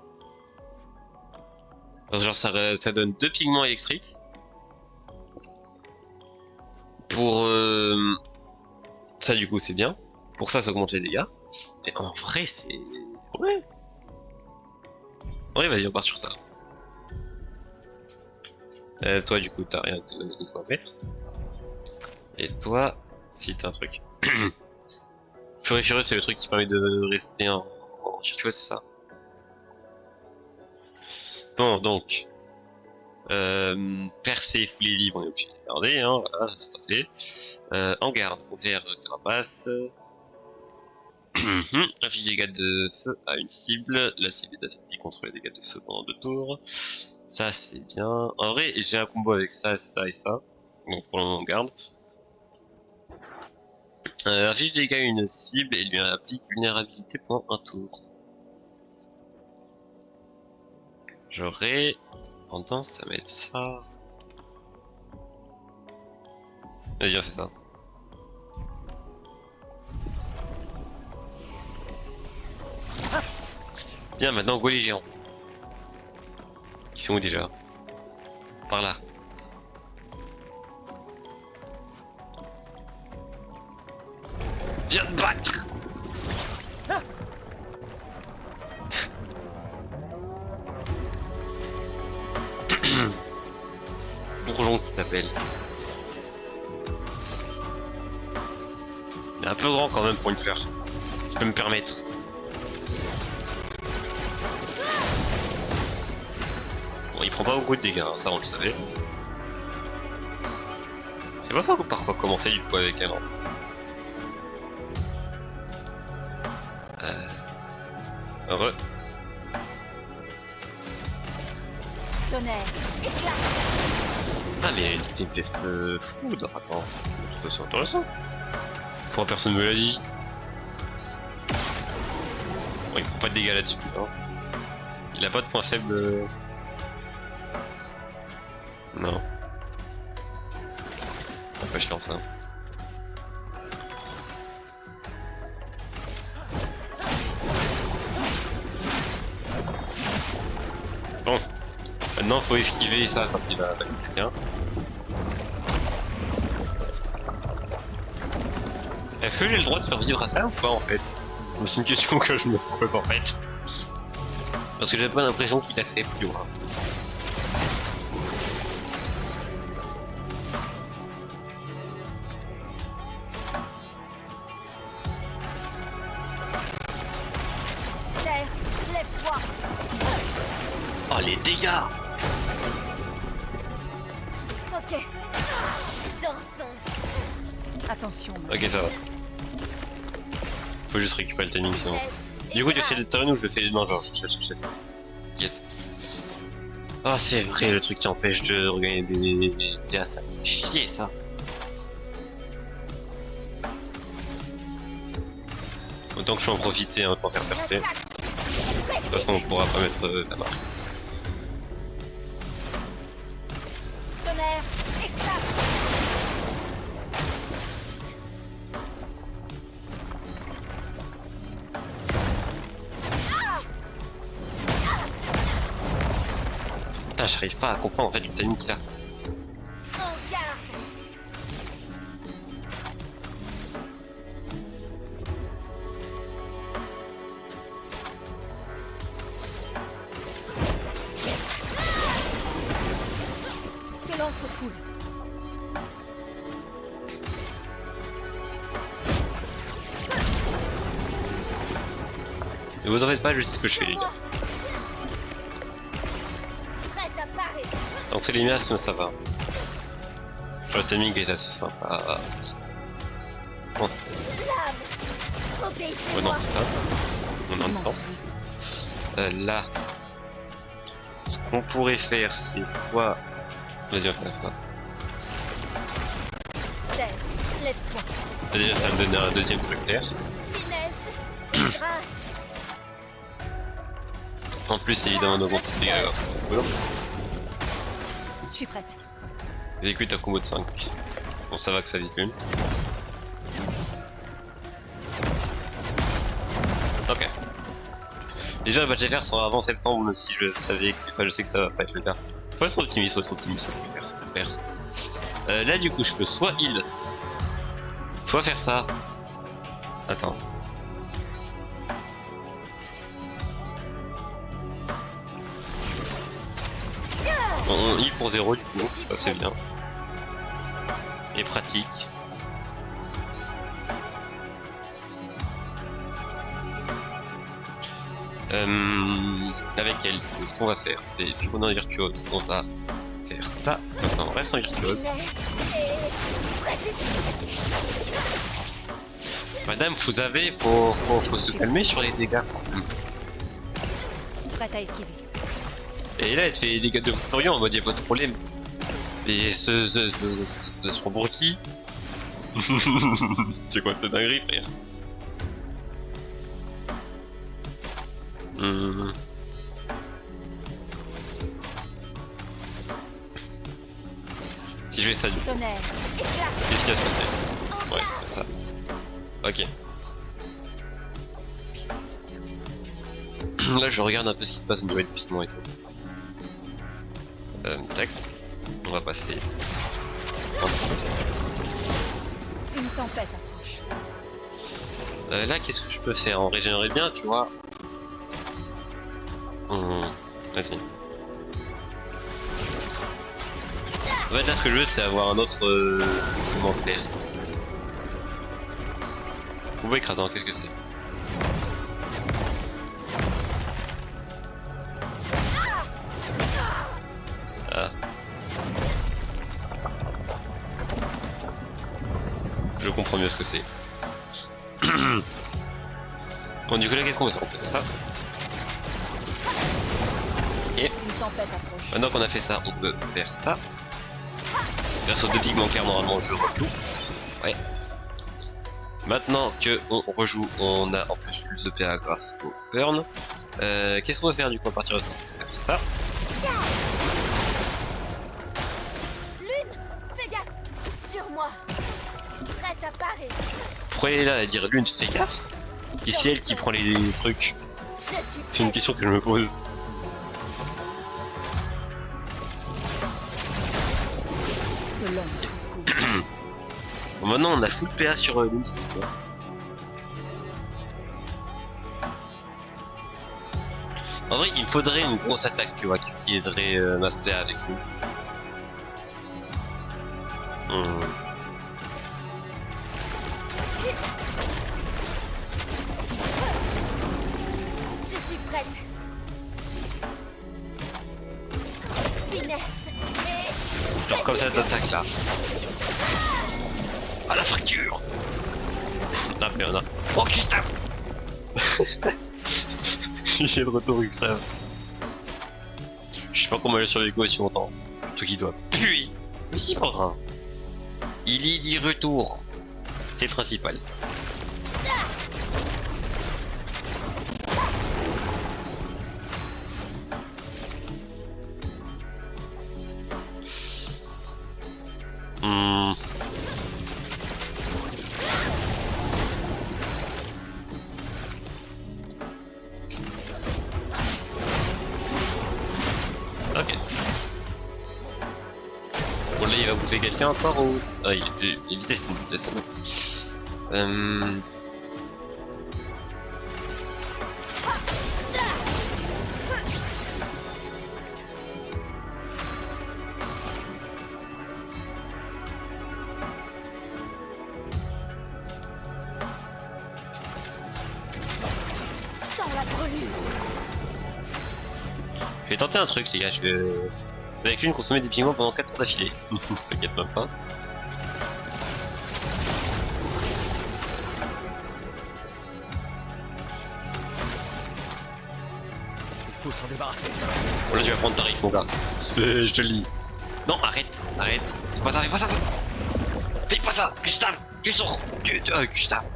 Genre ça donne 2 pigments électriques. Pour ça du coup c'est bien. Pour ça augmente les dégâts. Et en vrai c'est... Ouais. Ouais vas-y on part sur ça. Toi du coup t'as rien de quoi mettre. Et toi, si t'as un truc. Furifureux c'est le truc qui permet de rester en virtuose, c'est ça? Bon donc... percer fouler libre, on est obligé de garder, hein, voilà, c'est fait. En garde, on vert carapace. Inflige des dégâts de feu à une cible. La cible est affectée contre les dégâts de feu pendant 2 tours. Ça c'est bien. En vrai, j'ai un combo avec ça, ça et ça. Donc pour le moment on garde. Inflige des dégâts à une cible et lui applique vulnérabilité pendant 1 tour. J'aurais tendance à mettre ça. Vas-y, on fait ça. Bien, maintenant go les géants. Ils sont où déjà? Par là. Viens te battre. Bourgeon qui t'appelle. Il est un peu grand quand même pour une fleur. Je peux me permettre. Bon, il prend pas beaucoup de dégâts, hein, ça on le savait. Je sais pas trop par quoi commencer du coup avec elle. Hein. Heureux. Tonnerre, éclat. Ah mais une petite pièce de foudre, attends, c'est intéressant. Pourquoi personne me l'a dit? Bon, il prend pas de dégâts là-dessus, hein. Il a pas de point faible. Non. C'est pas chiant ça. Bon. Maintenant faut esquiver ça quand il va attaquer quelqu'un. Est-ce que j'ai le droit de survivre à ça ou pas en fait? C'est une question que je me pose en fait. Parce que j'ai pas l'impression qu'il accepte, tu vois. Terre, lève-toi. Oh les dégâts! Ok. Dansons. Attention. Ok ça va. Faut juste récupérer le timing sinon. Du coup tu essaies de turn ou je le fais? Non genre j'achète. T'inquiète. Ah c'est vrai le truc qui empêche de regagner des dégâts, ça fait chier ça. Autant que je peux en profiter, hein, pour faire percer. De toute façon on pourra pas mettre la marque. Tonnerre, éclat. Putain Putain, j'arrive pas à comprendre en fait le timing qu'il a. En garde. Que l'encre coule. Ne vous en faites pas, je sais ce que je fais les gars. Prête à parer. Donc c'est les miasmes, ça va. Le timing est assez sympa. Lame. Oh non, Obéissez-moi. putain. On en temps. Là, ce qu'on pourrait faire, c'est soit... Vas-y, on va faire ça. Terre, lève-toi. Déjà, ça va me donner un deuxième truc d'air. Finesse. Grâce. En plus, évidemment, on augmente les dégâts grâce au combo. Je suis prête. Et écoute, un combo de 5. Bon, ça va que ça vise même. Ok. Déjà, les badges FR sont avant septembre, même si je savais que des fois je sais que ça va pas être le cas. Faut être optimiste, ça peut faire, ça peut faire. Là, du coup, je peux soit heal, soit faire ça. Attends. On heal pour 0 du coup, ça c'est bien. Et pratique. Avec elle, ce qu'on va faire, c'est je retourne en virtuose, on va faire ça, ça on reste en virtuose. Madame, vous avez, faut se calmer sur les dégâts. Prête à esquiver. Et là, elle te fait des dégâts de furieux en mode y'a pas de problème. Et se prend pour qui? C'est quoi cette dinguerie, frère? Si je fais ça, du coup, Tonnerre. Éclat. qu'est-ce qui va se passer? Ouais, c'est ça. Ok. Là, je regarde un peu ce qui se passe au niveau épuisement et tout. Tac. On va passer. Une tempête approche. Là, qu'est-ce que je peux faire? En régénérer bien, tu vois. Vas-y. En fait, là, ce que je veux, c'est avoir un autre commentaire. Combo écrasant, qu'est-ce que c'est? Ah. Je comprends mieux ce que c'est. Bon, du coup, là, qu'est-ce qu'on va faire? On fait ça. Et Une tempête approche. maintenant qu'on a fait ça, on peut faire ça. Grâce aux deux pigments clairs, normalement, je rejoue. Ouais. Maintenant que on rejoue, on a en plus de PA grâce au burn. Qu'est-ce qu'on va faire du coup à partir de ça? On va faire ça. Lune, fais gaffe. Sur moi. Prête à parer. Pourquoi elle est là à dire Lune, fais gaffe? Et c'est elle qui prend les trucs. Je suis C'est une question que je me pose. que l'ombre coule. Bon, maintenant on a full PA sur Lune, ça c'est quoi? En vrai, il faudrait une grosse attaque, tu vois, qui utiliserait masse PA avec nous. Je suis prête. Finesse. Et Genre comme cette attaque là. Ah la fracture. Ah merde. Oh Gustave. Il est de retour Gustave. Je sais pas comment il a survécu aussi longtemps. Tout qui doit puer. Mais c'est pas grave. Il est dit retour. C'est le principal. Ok. Bon là il va bouffer quelqu'un encore ou... Ah il est Destiny, Sans la brûlure. Je vais tenter un truc les gars, je vais... Avec une consommer des pigments pendant 4 tours d'affilée. T'inquiète même pas. Il faut s'en débarrasser. Bon là tu vas prendre tarif mon gars. Je te le dis. Non arrête, arrête. Fais pas ça, fais pas ça. Fais pas ça, Gustave, tu sors. Gustave.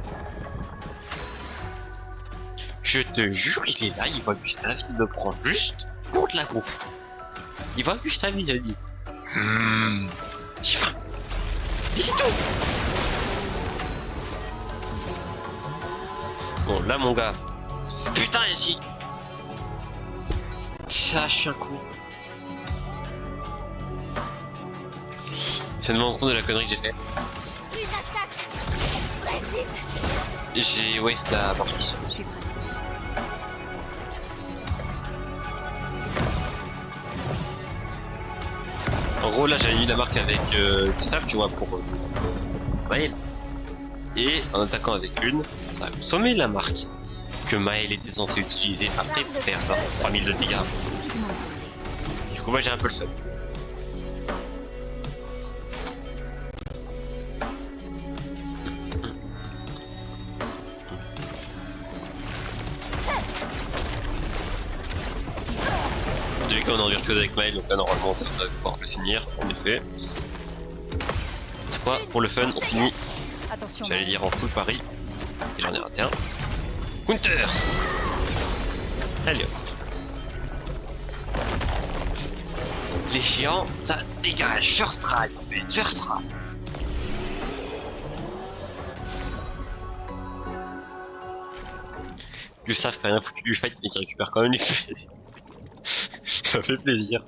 Je te jure qu'il est là, il voit Gustave, il me prend juste pour de la bouffe. Il voit Gustave, il a dit. J'ai faim. Et c'est tout. Bon là mon gars. Putain ici. Tiens, je suis un con. C'est de mon compte de la connerie que j'ai fait. Une attaque. Précise. J'ai waste la partie. Je suis prête. En gros là j'avais mis la marque avec Gustave tu vois pour Maël. Et en attaquant avec une, ça a consommé la marque que Maël était censé utiliser après pour faire genre 3000 de dégâts. Du coup moi j'ai un peu le seum. Vu qu'on est en virtuose avec Maël, donc là normalement on devrait pouvoir le finir, en effet. C'est quoi? Pour le fun, on finit, Attention. j'allais dire en full pari, et j'en ai raté un. Counter! Allez hop. Les géants, ça dégage, first try en fait, first try. Gustave qui a rien foutu du fight mais qui récupère quand même les faits. Ça fait plaisir.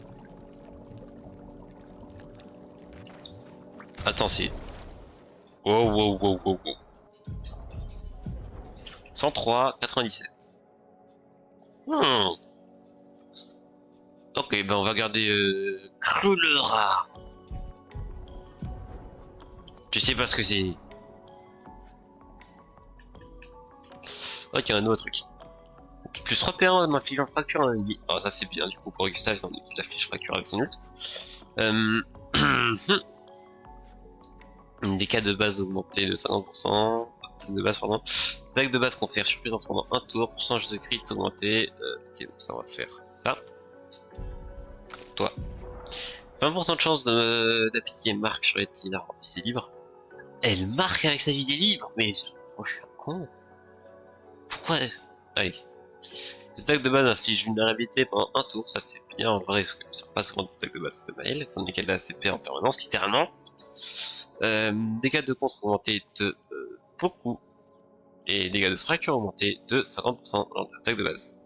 Attends, c'est... Wow. 103, 97. Ok, ben on va garder Crullera. Je sais pas ce que c'est. Ok, un autre truc. Plus 3 P1 en infligeant fracture à un ennemi. Oh, ça c'est bien du coup pour Gustave, il afflige fracture avec son ult. Des cas de base augmentés de 50%. De base, pardon. Attaque de base confère surpuissance pendant un tour. Pourcentage de crit augmenté. Ok, donc ça on va faire ça. Toi. 20% de chance d'appliquer marque sur les tireurs en visée libre. Elle marque avec sa visée libre. Mais oh, je suis un con. Pourquoi est-ce... Allez. Les attaques de base infligent vulnérabilité pendant un tour, ça c'est bien en vrai, parce que ça passe souvent des attaques de base de Maël, étant donné qu'elle a CP en permanence, littéralement. Dégâts de contre augmentés de beaucoup, et dégâts de fracture augmentés de 50% lors de l'attaque de base.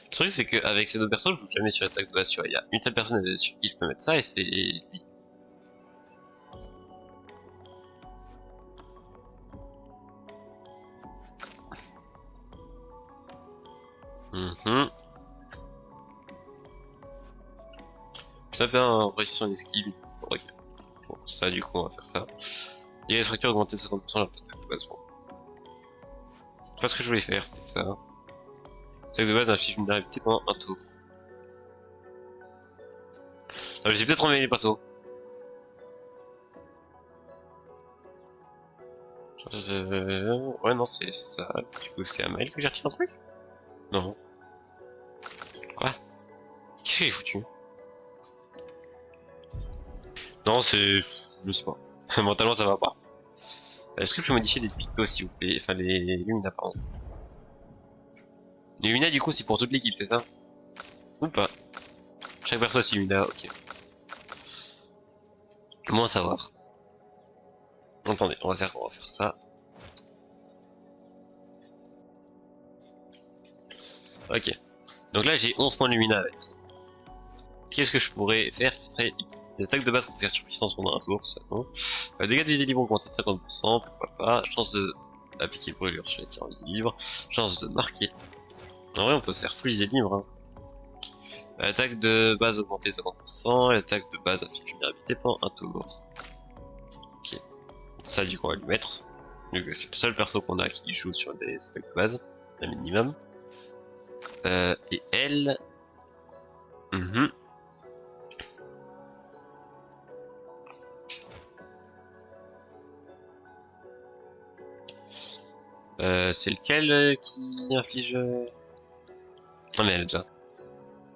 Le truc c'est qu'avec ces deux personnes, je vous jamais sur l'attaque de base, tu vois, il y a une seule personne sur qui je peux mettre ça, et c'est lui. Ça fait un précision d'esquive. Ok. Bon, ça du coup on va faire ça. Et les fractures augmentées de 50% la peut-être de base. Bon. Pas ce que je voulais faire, c'était ça. Attaque de base inflige une vulnérabilité pendant un tour. Ah, mais j'ai peut-être enlevé les passos. Ouais non c'est ça. Du coup c'est à Maël que j'ai retiré un truc? Non. Quoi? Qu'est-ce que j'ai foutu? Non, c'est... je sais pas. Mentalement, ça va pas. Est-ce que je peux modifier les pictos, s'il vous plaît? Enfin, les Lumina, pardon. Les Lumina, du coup, c'est pour toute l'équipe, c'est ça? Ou pas? Chaque perso, c'est Lumina, ok. Comment savoir? Attendez, on va faire ça. Ok. Donc là, j'ai 11 points de lumina à mettre. Qu'est-ce que je pourrais faire? Ce serait une attaque de base qu'on peut faire sur puissance pendant un tour, ça non. Dégâts de visée libre augmentés de 50%, pourquoi pas. Chance de appliquer brûlure sur les tirs en visée libre. Chance de marquer. En vrai, on peut faire full visée libre. Hein. Attaque de base augmentée de 50%, et attaque de base affiche vulnérabilité pendant un tour. Ok. Ça, du coup, on va lui mettre. Donc, c'est le seul perso qu'on a qui joue sur des attaques de base, un minimum. Et elle. C'est lequel qui inflige. Ah, mais elle a déjà.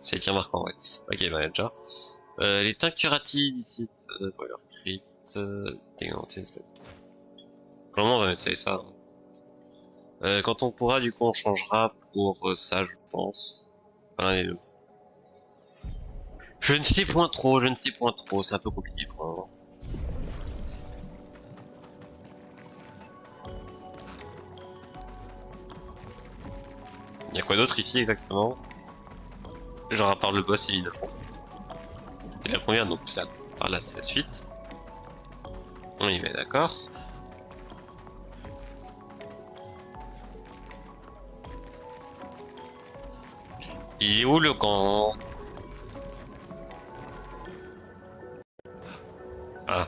C'est le tir marquant, ouais. Ok, bah elle a déjà. Les teintes curatives ici. Brûlure crit. Déganté. Comment on va mettre ça et ça? Quand on pourra, du coup, on changera pour ça, je pense. Enfin, l'un des deux. Je ne sais point trop, c'est un peu compliqué pour moi. Il y a quoi d'autre ici exactement? Genre à part le boss évidemment. C'est la première, donc là, par là c'est la suite. On y va, d'accord. Il est où le camp? Ah.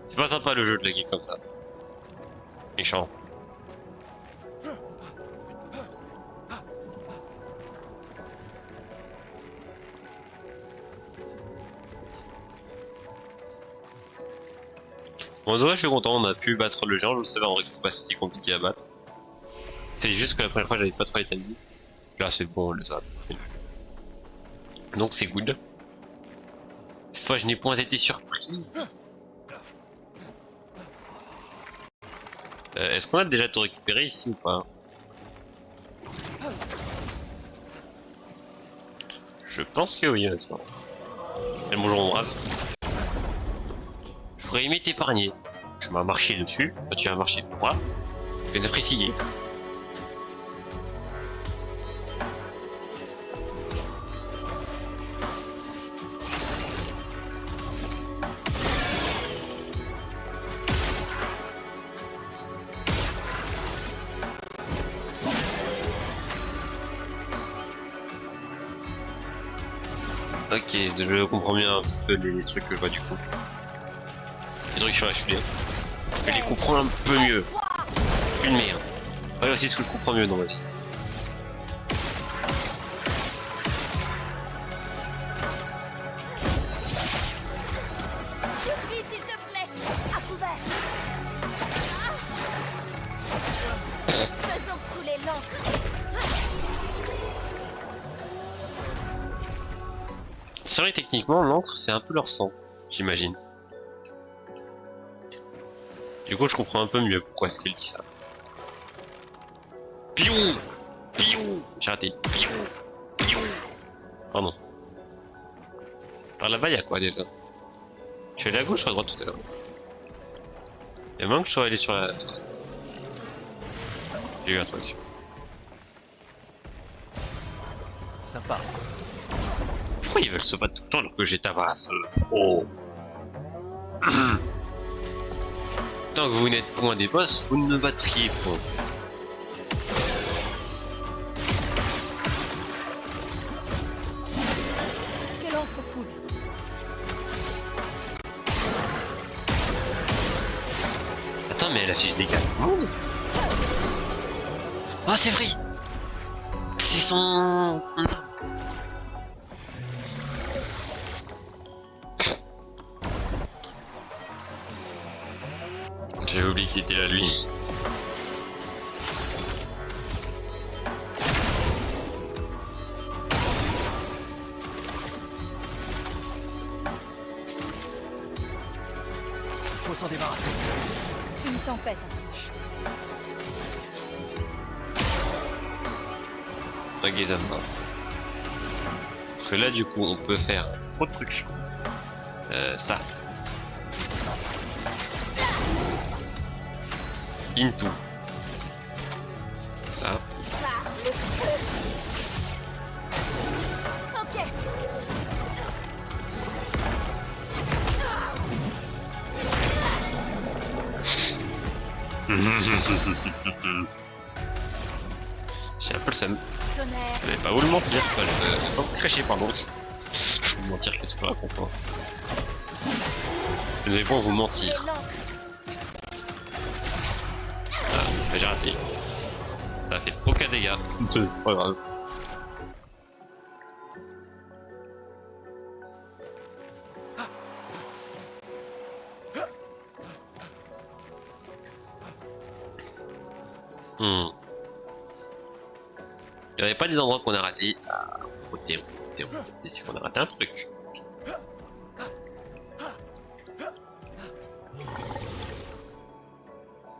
C'est pas sympa le jeu de la geek comme ça. Méchant. Bon, en vrai, je suis content, on a pu battre le géant. Je le savais en vrai que c'est pas si compliqué à battre. C'est juste que la première fois, j'avais pas trop les timings. Là, c'est bon, le ça. Donc, c'est good. Cette fois, je n'ai point été surprise. Est-ce qu'on a déjà tout récupéré ici ou pas? Je pense que oui, honnêtement. Et bonjour, mon brave. J'aurais aimé t'épargner. Tu m'as marché dessus, toi tu as marché pour moi. Je viens d'apprécier. Ok, je comprends bien un petit peu les trucs que je vois du coup. Les trucs sur la chute. Je les comprends un peu mieux. Une merde. Ouais, c'est ce que je comprends mieux dans ma vie. Survie, s'il te plaît. À couvert. Faisons couler l'encre. C'est vrai, techniquement, l'encre, c'est un peu leur sang, j'imagine. Du coup, je comprends un peu mieux pourquoi est-ce qu'elle dit ça. Piou! Piou! J'ai raté. Piou! Piou! Pardon. Par là-bas, il y a quoi déjà? Je suis allé à gauche ou à droite tout à l'heure? Il y a moins que je sois allé sur la... J'ai eu un truc. Sympa. Pourquoi ils veulent se battre tout le temps alors que j'ai tabasse? Oh! Tant que vous n'êtes point des boss, vous ne me battriez point. Que l'encre coule. Attends, mais elle affiche des gars tout le monde. Oh, c'est vrai! C'est son... J'avais oublié qu'il était là, lui. Faut s'en débarrasser. Une tempête approche. Ok, ça me va. Parce que là, du coup, on peut faire trop de trucs. Ça. Into. Ça. Par le feu. J'ai un peu le seum. Tonnerre. Je vais pas vous le mentir, quoi. Je vais pas vous cracher, pardon. Je vais vous mentir, qu'est-ce que je raconte moi. Je vais pas vous Et mentir. l'encre. Ah, j'ai raté. Ça a fait aucun dégât. C'est pas grave. Il n'y avait pas des endroits qu'on a ratés. Ah, on peut voter, c'est qu'on a raté un truc.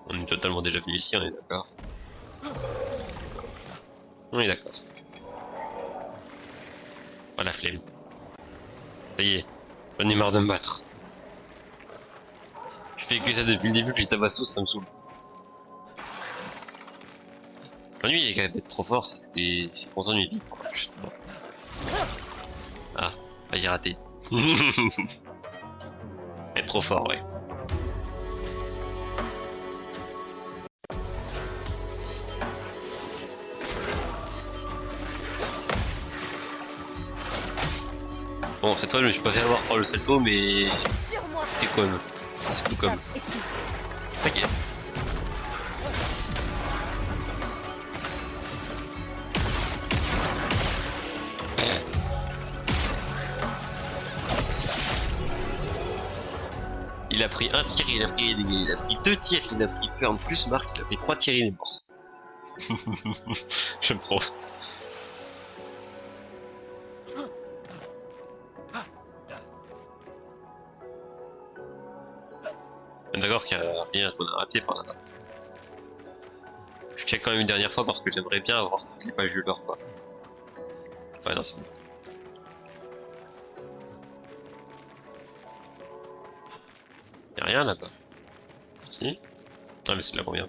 On est totalement déjà venu ici, on est d'accord. On est d'accord. Oh la flemme. Ça y est, j'en ai marre de me battre. Je fais que ça depuis le début que j'ai Tabassos, ça me saoule. L'ennui il est d'être trop fort, c'est qu'on s'ennuie vite, quoi, justement. Ah, bah, j'ai raté. Être trop fort, ouais. Bon, cette fois je me suis pas fait avoir par le salto, mais Sur moi. t'es conne. C'est tout comme. Esquive. T'inquiète. Il a pris un tir, il a pris des dégâts, il a pris 2 tirs, il a pris Burn plus Mark, il a pris 3 tirs, il est mort. J'aime trop. D'accord qu'il n'y a rien qu'on a raté par là-bas. Je check quand même une dernière fois parce que j'aimerais bien avoir toutes les pages de l'or, quoi. Ouais, non, c'est bon. Y'a rien là-bas. Si? Non mais c'est de la première.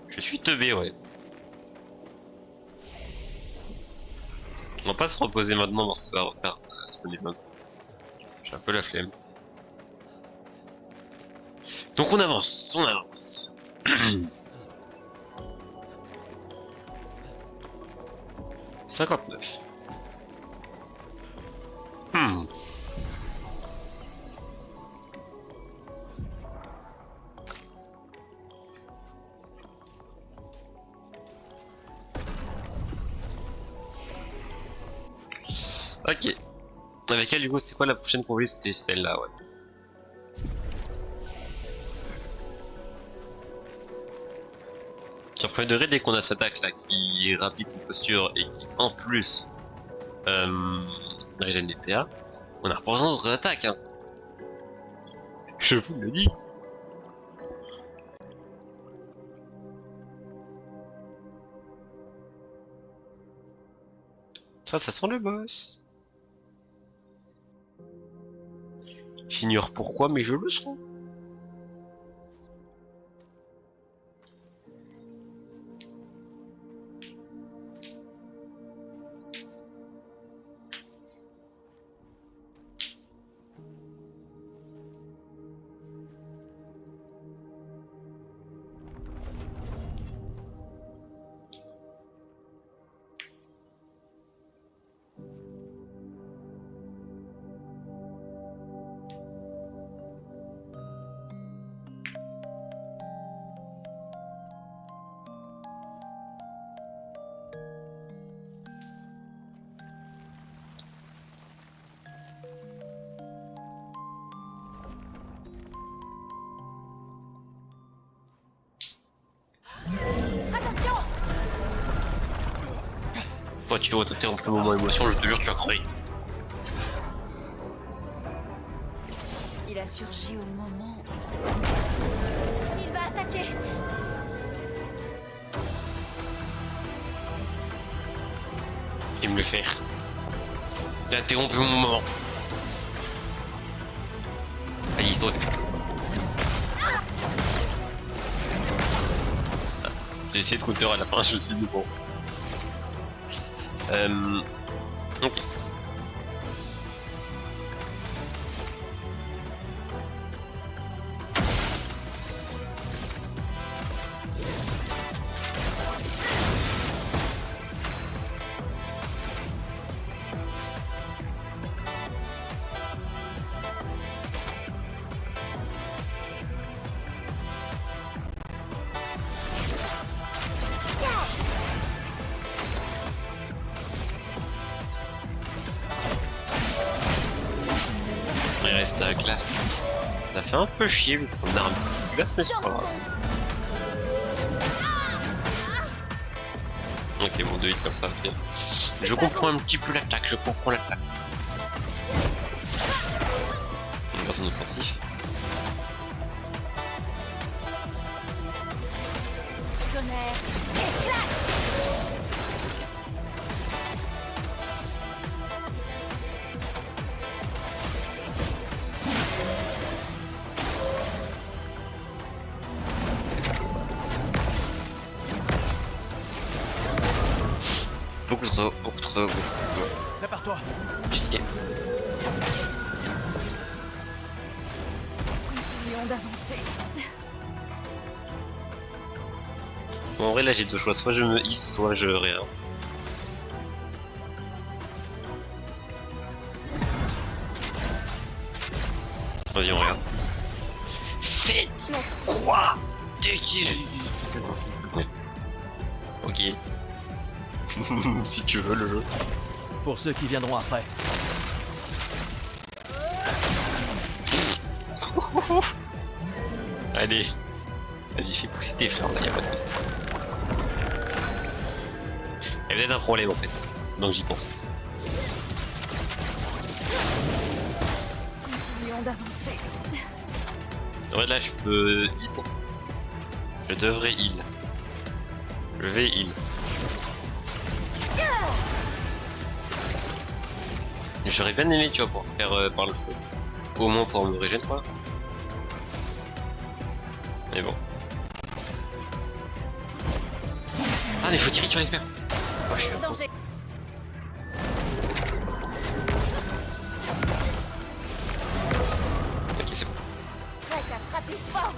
Je suis teubé, ouais. On va pas se reposer maintenant parce que ça va refaire ce minimum. J'ai un peu la flemme. Donc on avance, on avance. « 59. Ok. Avec elle, du coup, c'était quoi la prochaine pour lui? C'était celle-là, ouais. Sur premier degré, dès qu'on a cette attaque là qui est rapide de posture et qui en plus régène des PA, on a reposé notre attaque, hein. Je vous le dis. Ça sent le boss. J'ignore pourquoi, mais je le sens. Attention. Toi, tu dois t'interrompre le moment émotion, je te jure, tu vas crever. Il a surgi au moment. Il va attaquer. Il me le faire. T'as interrompu mon moment. Allez, il saute. J'ai essayé de counter à la fin, je me suis dit bon. Ok. Ouais, c'est la glace. Ça fait un peu chier vu qu'on a un peu de glace, mais c'est pas grave. Ok, bon, 2 hits comme ça, ok. Je comprends un petit peu l'attaque, je comprends l'attaque. On est dans un offensif. Tonnerre, éclate. Beaucoup trop, beaucoup trop, beaucoup trop. Prépare-toi. Chier. Continuons d'avancer. Bon, en vrai, là, j'ai deux choix. Soit je me heal, soit je rien. Vas-y, on regarde. 7 quoi de kill. Ok. Si tu veux le jeu. Pour ceux qui viendront après. Allez. Vas-y, fais pousser tes fleurs, là, y'a pas de question. Il y a peut-être un problème en fait. Donc j'y pense. Continuons d'avancer. En vrai, là, je peux heal. Je devrais heal. Je vais heal. J'aurais bien aimé, tu vois, pour faire par le feu. Au moins pour me régénérer, quoi. Mais bon. Ah, mais faut tirer sur les fers. Oh, je suis un con. Danger. Ok, c'est bon. Prête à frapper fort.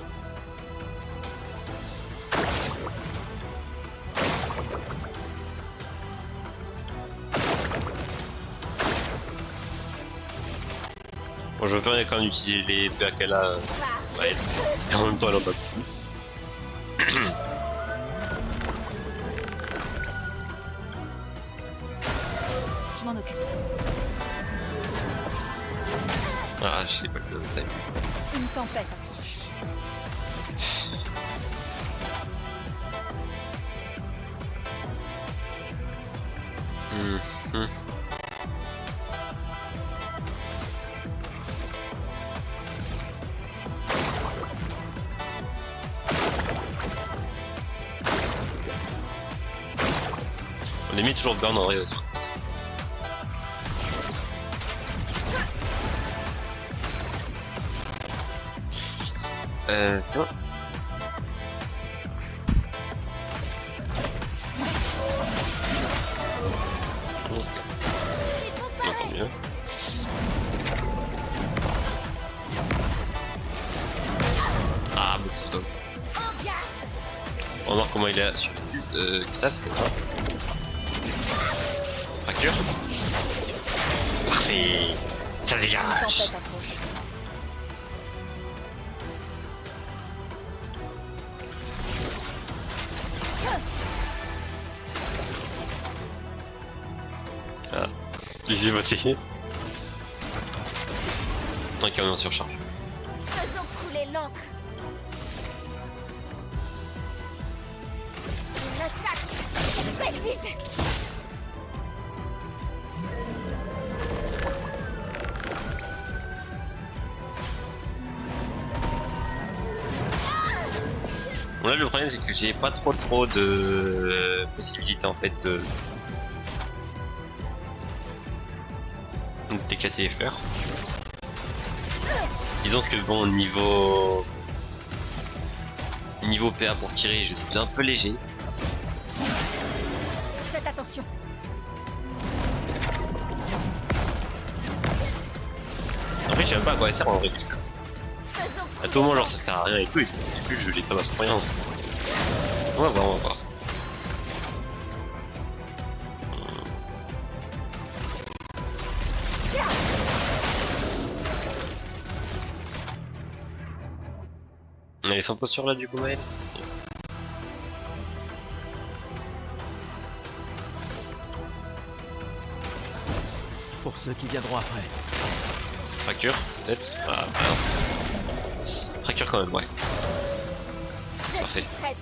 Bon, je veux quand même utiliser les PA qu'elle a. Ouais. Et en même temps, elle en a beaucoup. Je m'en occupe. Ah, je sais pas le time. Une tempête approche. Mhm. On les met toujours burn en vrai aussi. Non. Ok. Tant mieux. Ah, beaucoup trop tôt. On va voir comment il est sur les flux. Ça fait ça. Fracture. Parfait. Ça Une dégage. tempête approche. Ah. Qu'est-ce qui s'est passé? Ok, on est en surcharge. Faisons couler l'encre. Une attaque. Belle visée. Bon, là, le problème, c'est que j'ai pas trop de possibilités en fait de d'éclater les fleurs. Disons que bon, niveau PA pour tirer, je suis un peu léger. Faites attention. En fait, je sais même pas à quoi elle sert en vrai. Faisons À tout moment, genre ça sert à rien et tout. Et puis je les tabasse pour rien. On va voir, on va voir. Ils sont pas sûrs là du coup, Maël. Pour ceux qui viendront après. fracture, peut-être. Ah, non. Fracture quand même, ouais. Je Parfait. suis prête.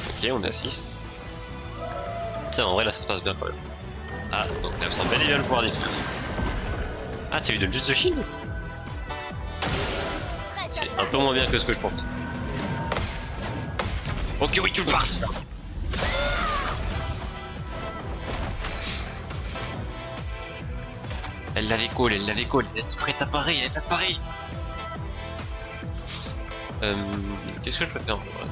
Ok, on est à 6. Tiens, en vrai, là, ça se passe bien quand même. Ah, donc ça me semble bel et bien le pouvoir des fleurs. Ah, tu lui donnes juste de shield? Prête C'est à un peu moins bien que ce que je pensais. Ok, oui, tu le passes. Elle l'avait call, elle était prête à parer, elle a paré. Qu'est-ce que je peux faire en vrai?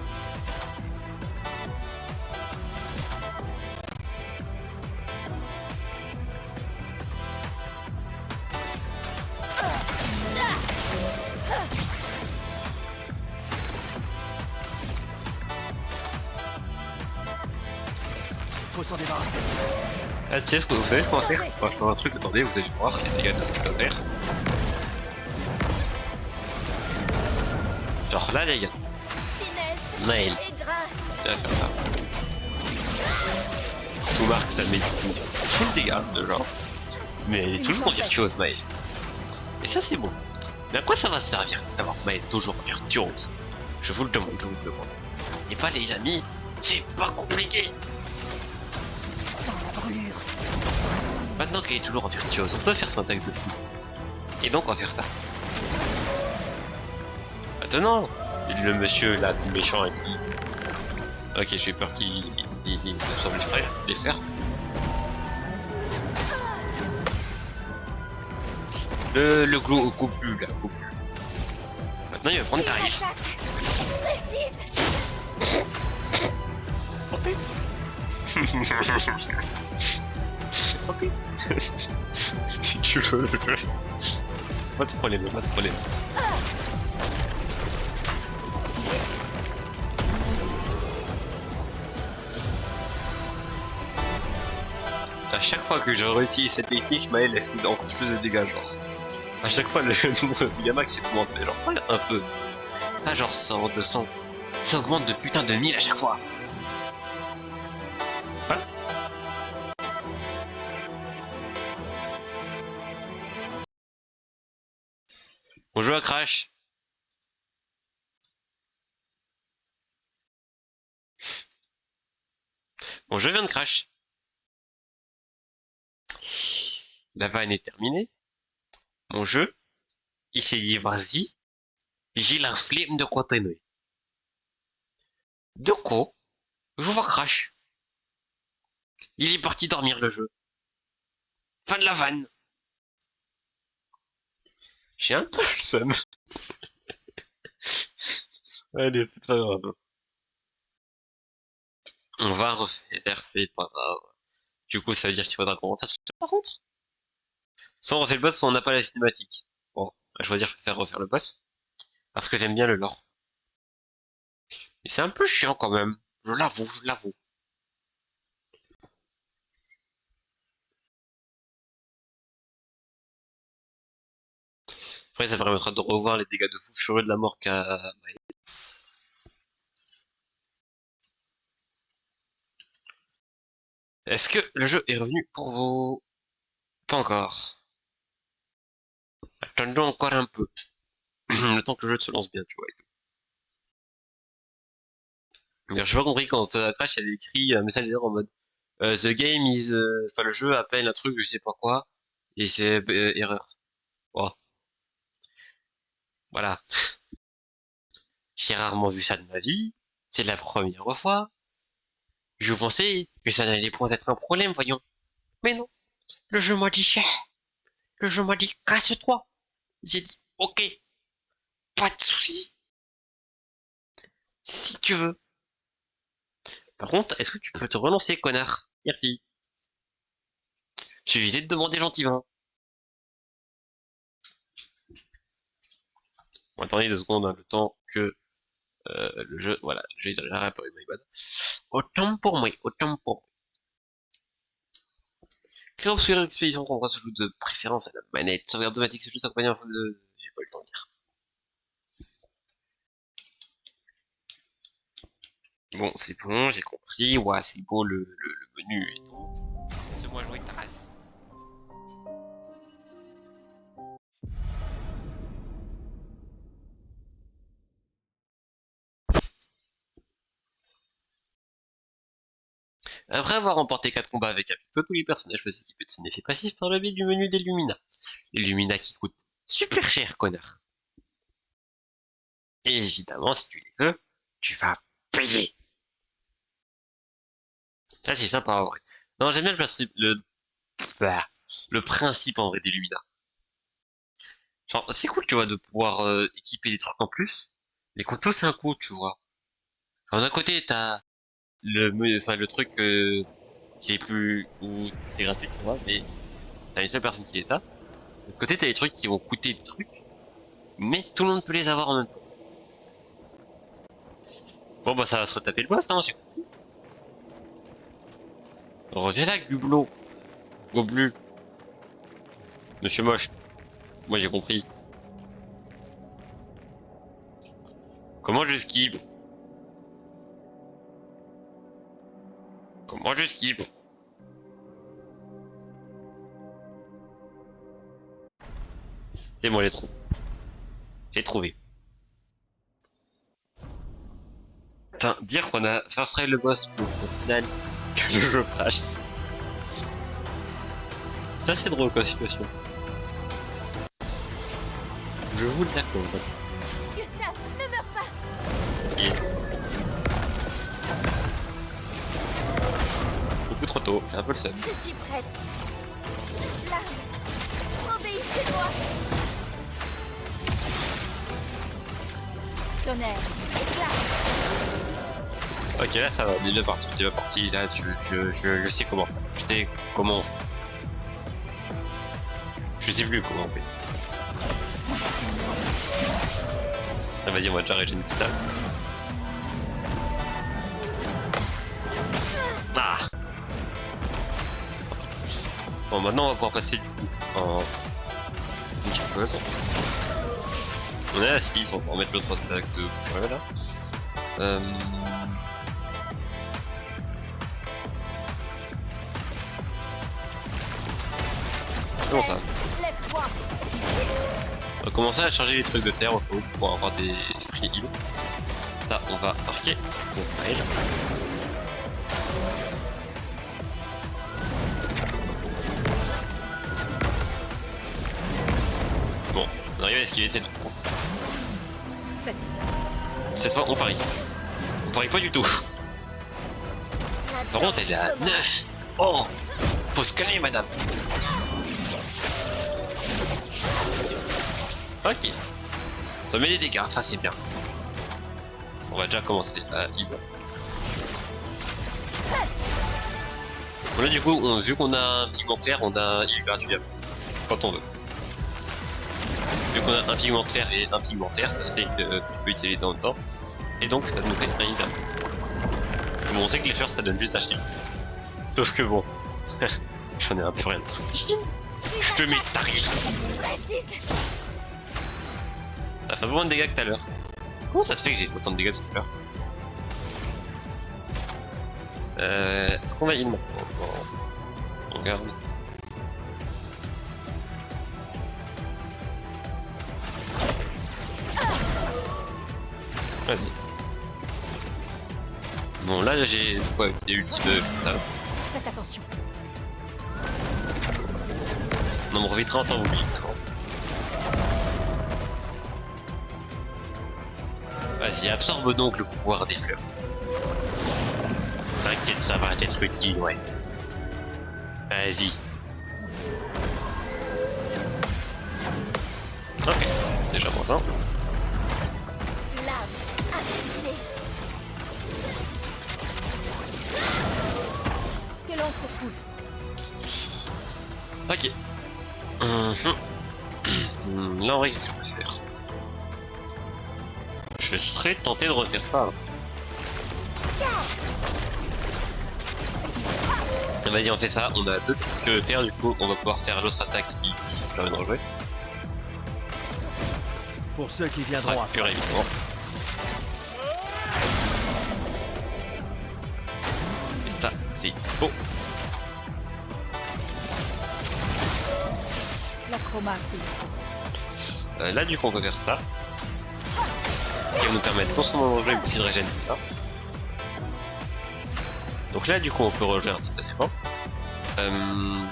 Faut s'en débarrasser. Ah, tu sais, vous savez ce qu'on va faire? On va faire un truc, attendez, vous allez voir les dégâts de ce que ça va faire. Genre là, les gars, finesse Maël, et grâce. il va faire ça. Sous marque, ça met full dégâts, de genre. Mais elle est toujours virtuose, Maël. Et ça, c'est bon. Mais à quoi ça va servir d'avoir Maël toujours virtuose? Je vous le demande, je vous le demande. Et pas les amis, c'est pas compliqué. Sans la brûlure. Maintenant qu'elle est toujours virtuose, on peut faire son attaque de fou. Et donc on va faire ça. Maintenant, le monsieur là, tout méchant et qui... Ok, j'ai peur qu'il absorbe les fers. Le glow au coup plus là, coup plus. Maintenant il va prendre tarif. Attaque précise. Ok. Ok. Si tu veux. Pas de problème, pas de problème. À chaque fois que je réutilise cette technique, Maël elle fait encore plus de dégâts, genre. À chaque fois, le nombre de dégâts max il augmente, mais genre pas un peu. Pas genre 100, 200. Ça augmente de putain de 1000 à chaque fois. Hein? Bonjour à Crash. Bon, je viens de Crash. La vanne est terminée. Mon jeu, il s'est dit vas-y, j'ai la flemme de continuer. De quoi? Je vois Crash. Il est parti dormir le jeu. Fin de la vanne. J'ai un peu le seum. Allez, c'est pas grave. On va refaire, c'est pas grave. Du coup, ça veut dire qu'il faudra qu'on refasse par contre. Soit on refait le boss, soit on n'a pas la cinématique. Bon, je vais dire faire refaire le boss. Parce que j'aime bien le lore. Mais c'est un peu chiant quand même. Je l'avoue, je l'avoue. Après, ça permettra de revoir les dégâts de fou furieux de la mort qu'a... Est-ce que le jeu est revenu pour vous? Pas encore. Attendons encore un peu. Le temps que le jeu se lance bien, tu vois. Et tout. J'ai pas compris quand Crash avait écrit un message d'erreur en mode The game is... Enfin, le jeu appelle un truc, je sais pas quoi, et c'est erreur. Oh, voilà. J'ai rarement vu ça de ma vie. C'est la première fois. Je pensais que ça n'allait point être un problème, voyons. Mais non. Le jeu m'a dit, le jeu m'a dit, casse-toi. J'ai dit, ok, pas de soucis. Si tu veux. Par contre, est-ce que tu peux te relancer, connard? Merci. Suffisait de demander gentiment. Bon, attendez 2 secondes, hein, le temps que le jeu, voilà, j'ai déjà réparé my bad. Autant pour moi, autant pour moi. Créer obscure l'expédition qu'on se joue de préférence à la manette. Sauvegarde automatique, c'est juste accompagné en faute de... J'ai pas eu le temps de dire. Bon, c'est bon, j'ai compris. Ouais, c'est beau le menu et tout. Laisse-moi jouer ta race. Après avoir remporté 4 combats avec Apito, tous les personnages peuvent s'équiper de son effet passif par le biais du menu des Lumina. Les Lumina qui coûtent super cher, connard. Et évidemment, si tu les veux, tu vas payer. Ça, c'est sympa en vrai. Non, j'aime bien le principe en vrai des Lumina. Genre, c'est cool, tu vois, de pouvoir équiper des trucs en plus. Mais quand tous un coup, tu vois. Genre, d'un côté, t'as le truc qui est plus, ou c'est gratuit, tu vois, mais t'as une seule personne qui est ça. De l'autre côté, t'as des trucs qui vont coûter des trucs, mais tout le monde peut les avoir en même temps. Bon, bah, ça va se retaper le boss, hein, j'ai compris. Reviens là, Gublo. Goblu. Monsieur Moche. Moi, j'ai compris. Comment je skip? Comment je skip? C'est moi, j'ai trouvé. J'ai trouvé. Putain, dire qu'on a first try le boss au final que le jeu crash. C'est assez drôle comme situation. Je vous le raconte. Gustave, ne meurs pas. Et... beaucoup trop tôt, c'est un peu le seul. Je suis prête. Là. Obéissez-moi. Tonnerre, éclat. Ok, là ça va, on est déjà parti, là je sais comment faire. Je sais comment on fait. Je sais plus comment on fait. Ah, vas-y, on va déjà régénérer Gustave. Ah. Bon, maintenant on va pouvoir passer du coup en une petite pause. On est à 6, on va remettre l'autre attaque de Fury là. Comment ça? Lève-toi. On va commencer à charger les trucs de terre au cas où pour pouvoir avoir des free heal. Ça, on va marquer. Bon, elle. Bon, on arrive à esquiver cette fois. Cette fois, on parie. On parie pas du tout. Par contre, elle est à 9. Oh, faut se calmer, madame. Ok. Ça met des dégâts, ça c'est bien. On va déjà commencer à heal. Bon, là du coup, vu qu'on a un pigment clair, on a un heal gratuit quand on veut. Vu qu'on a un pigment clair et un pigmentaire, ça se fait que tu peux utiliser en même temps. Et donc ça nous fait un heal. Bon, on sait que les fleurs ça donne juste un shield. Sauf que bon, j'en ai un peu rien. Je te mets tarif. Ça fait moins de dégâts que tout à l'heure. Comment ça se fait que j'ai fait autant de dégâts tout à l'heure? Est-ce qu'on va heal maintenant? On regarde. Vas-y. Bon là j'ai quoi avec des ultimes tout à l'heure. Faites attention. On me revitera en temps voulu évidemment. Vas-y, absorbe donc le pouvoir des fleurs. T'inquiète, ça va être utile, ouais. Vas-y. Ok, déjà pour ça. Lave, activité. Que l'encre coule. Ok. Là en vrai, qu'est-ce que je peux faire? Je serais tenté de refaire ça. Vas-y, on fait ça. On a deux trucs terre, du coup, on va pouvoir faire l'autre attaque qui permet de rejouer. Pour ceux qui viendront après. Pur évidemment. Et ça, c'est beau. La chromate. Là, du coup, on peut faire ça. Qui va nous permettre non seulement de rejouer, mais aussi de régénérer ça. Donc là, du coup, on peut rejoindre instantanément.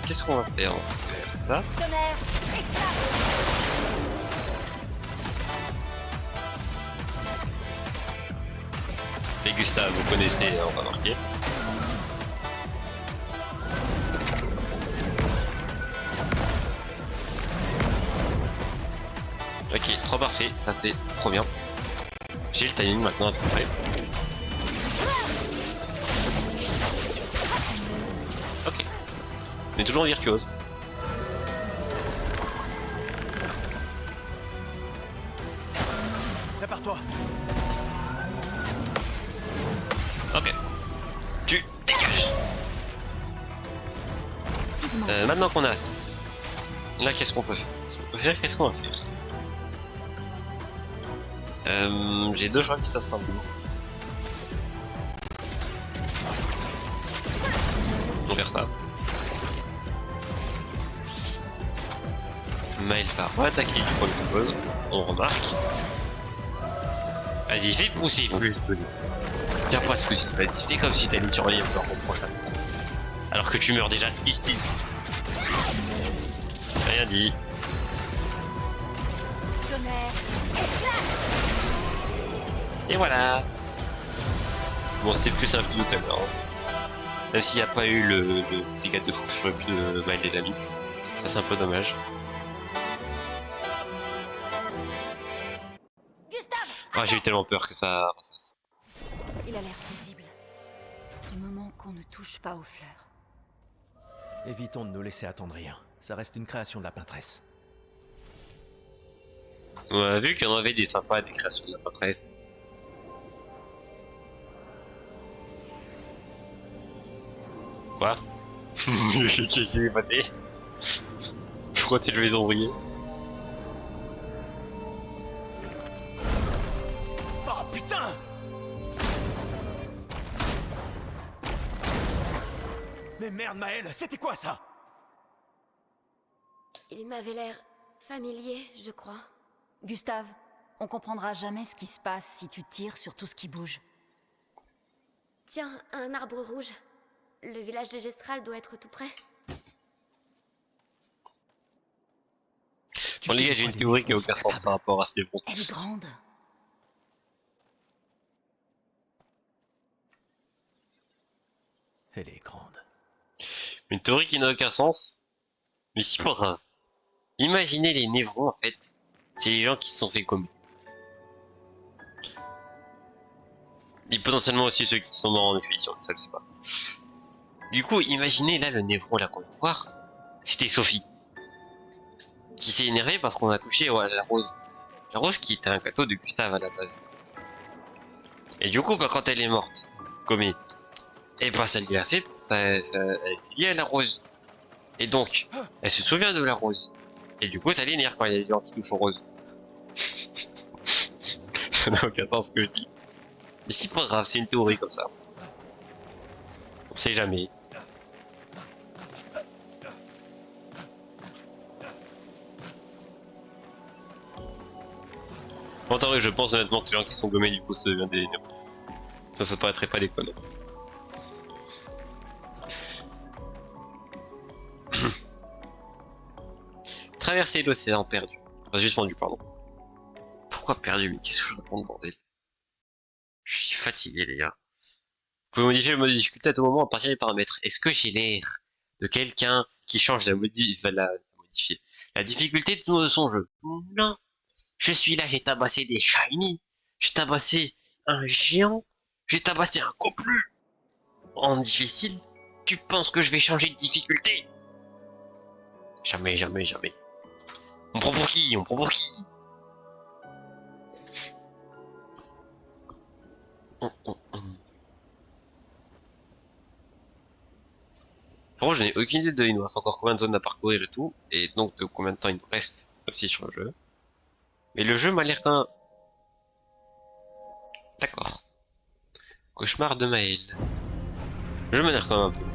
Qu'est-ce qu'on va faire? On va faire ça. Tonnerre, Et Gustave, vous connaissez, hein, on va marquer. Ok, trop parfait, ça c'est trop bien. J'ai le timing maintenant à peu près. Ok. Mais toujours virtuose. Prépare-toi. Ok. Tu dégages. Maintenant qu'on a ça. Là, qu'est-ce qu'on peut faire? Qu'est-ce qu'on va faire? J'ai deux choix qui s'offrent à vous. On va faire ça. Maël va attaquer du premier pose. On remarque. Vas-y, fais pousser plus de l'effort. Viens pas ce coup-ci. Vas-y, fais comme si t'allais survivre leur prochain. Alors que tu meurs déjà ici. Rien dit. tonnerre, Et voilà. Bon, c'était plus simple que tout à l'heure. Même s'il n'y a pas eu le dégât de fou sur le plus de Maël et l'ami. Ça, c'est un peu dommage. Gustave. Ah, j'ai eu tellement peur que ça refasse. Il a l'air paisible. Du moment qu'on ne touche pas aux fleurs. Évitons de nous laisser attendrir. Ça reste une création de la peintresse. On a vu qu'il y en avait des sympas, des créations de la peintresse. Quoi? Qu'est-ce qui s'est passé? Pourquoi t'es levé les ouvriers? Oh putain! Mais merde Maël, c'était quoi ça? Il m'avait l'air familier, je crois. Gustave, on comprendra jamais ce qui se passe si tu tires sur tout ce qui bouge. Tiens, un arbre rouge. Le village de Gestral doit être tout près. Tu Bon sais les gars, de j'ai quoi une les théorie qui a défauts aucun sont sens par rapport à ce démon. Elle est grande. Elle est grande. Une théorie qui n'a aucun sens, mais c'est pas grave. Imaginez les névrons en fait, c'est les gens qui se sont fait comme. Et potentiellement aussi ceux qui sont morts en expédition, ça je sais pas. Du coup, imaginez là le névron là qu'on vient de voir, c'était Sophie. Qui s'est énervée parce qu'on a couché à la rose. La rose qui était un gâteau de Gustave à la base. Et du coup, bah, quand elle est morte, comme et bah ça lui a fait, elle était liée à la rose. Et donc, elle se souvient de la rose. Et du coup, ça l'énerve quand il y a des gens qui touchent aux roses. Ça n'a aucun sens ce que je dis. Mais c'est pas grave, c'est une théorie comme ça. On sait jamais. En tant que je pense honnêtement que les gens qui sont gommés du coup ça vient des... Ça paraîtrait pas déconnant. Traverser l'océan perdu. Enfin, suspendu, pardon. Pourquoi perdu? Mais qu'est-ce que je raconte, bordel? Je suis fatigué, les gars. Vous pouvez modifier le mode de difficulté à tout moment à partir des paramètres. Est-ce que j'ai l'air de quelqu'un qui change la modifier la difficulté de son jeu? Non. Je suis là, j'ai tabassé des shiny. J'ai tabassé un géant. J'ai tabassé un coplu. En difficile, tu penses que je vais changer de difficulté? Jamais, jamais, jamais. On prend pour qui? On prend pour qui? Par contre, je n'ai aucune idée de il nous reste encore combien de zones à parcourir et tout, et donc de combien de temps il nous reste aussi sur le jeu. Mais le jeu m'a l'air quand même... D'accord. Cauchemar de Maël. Le jeu m'a l'air quand même un peu.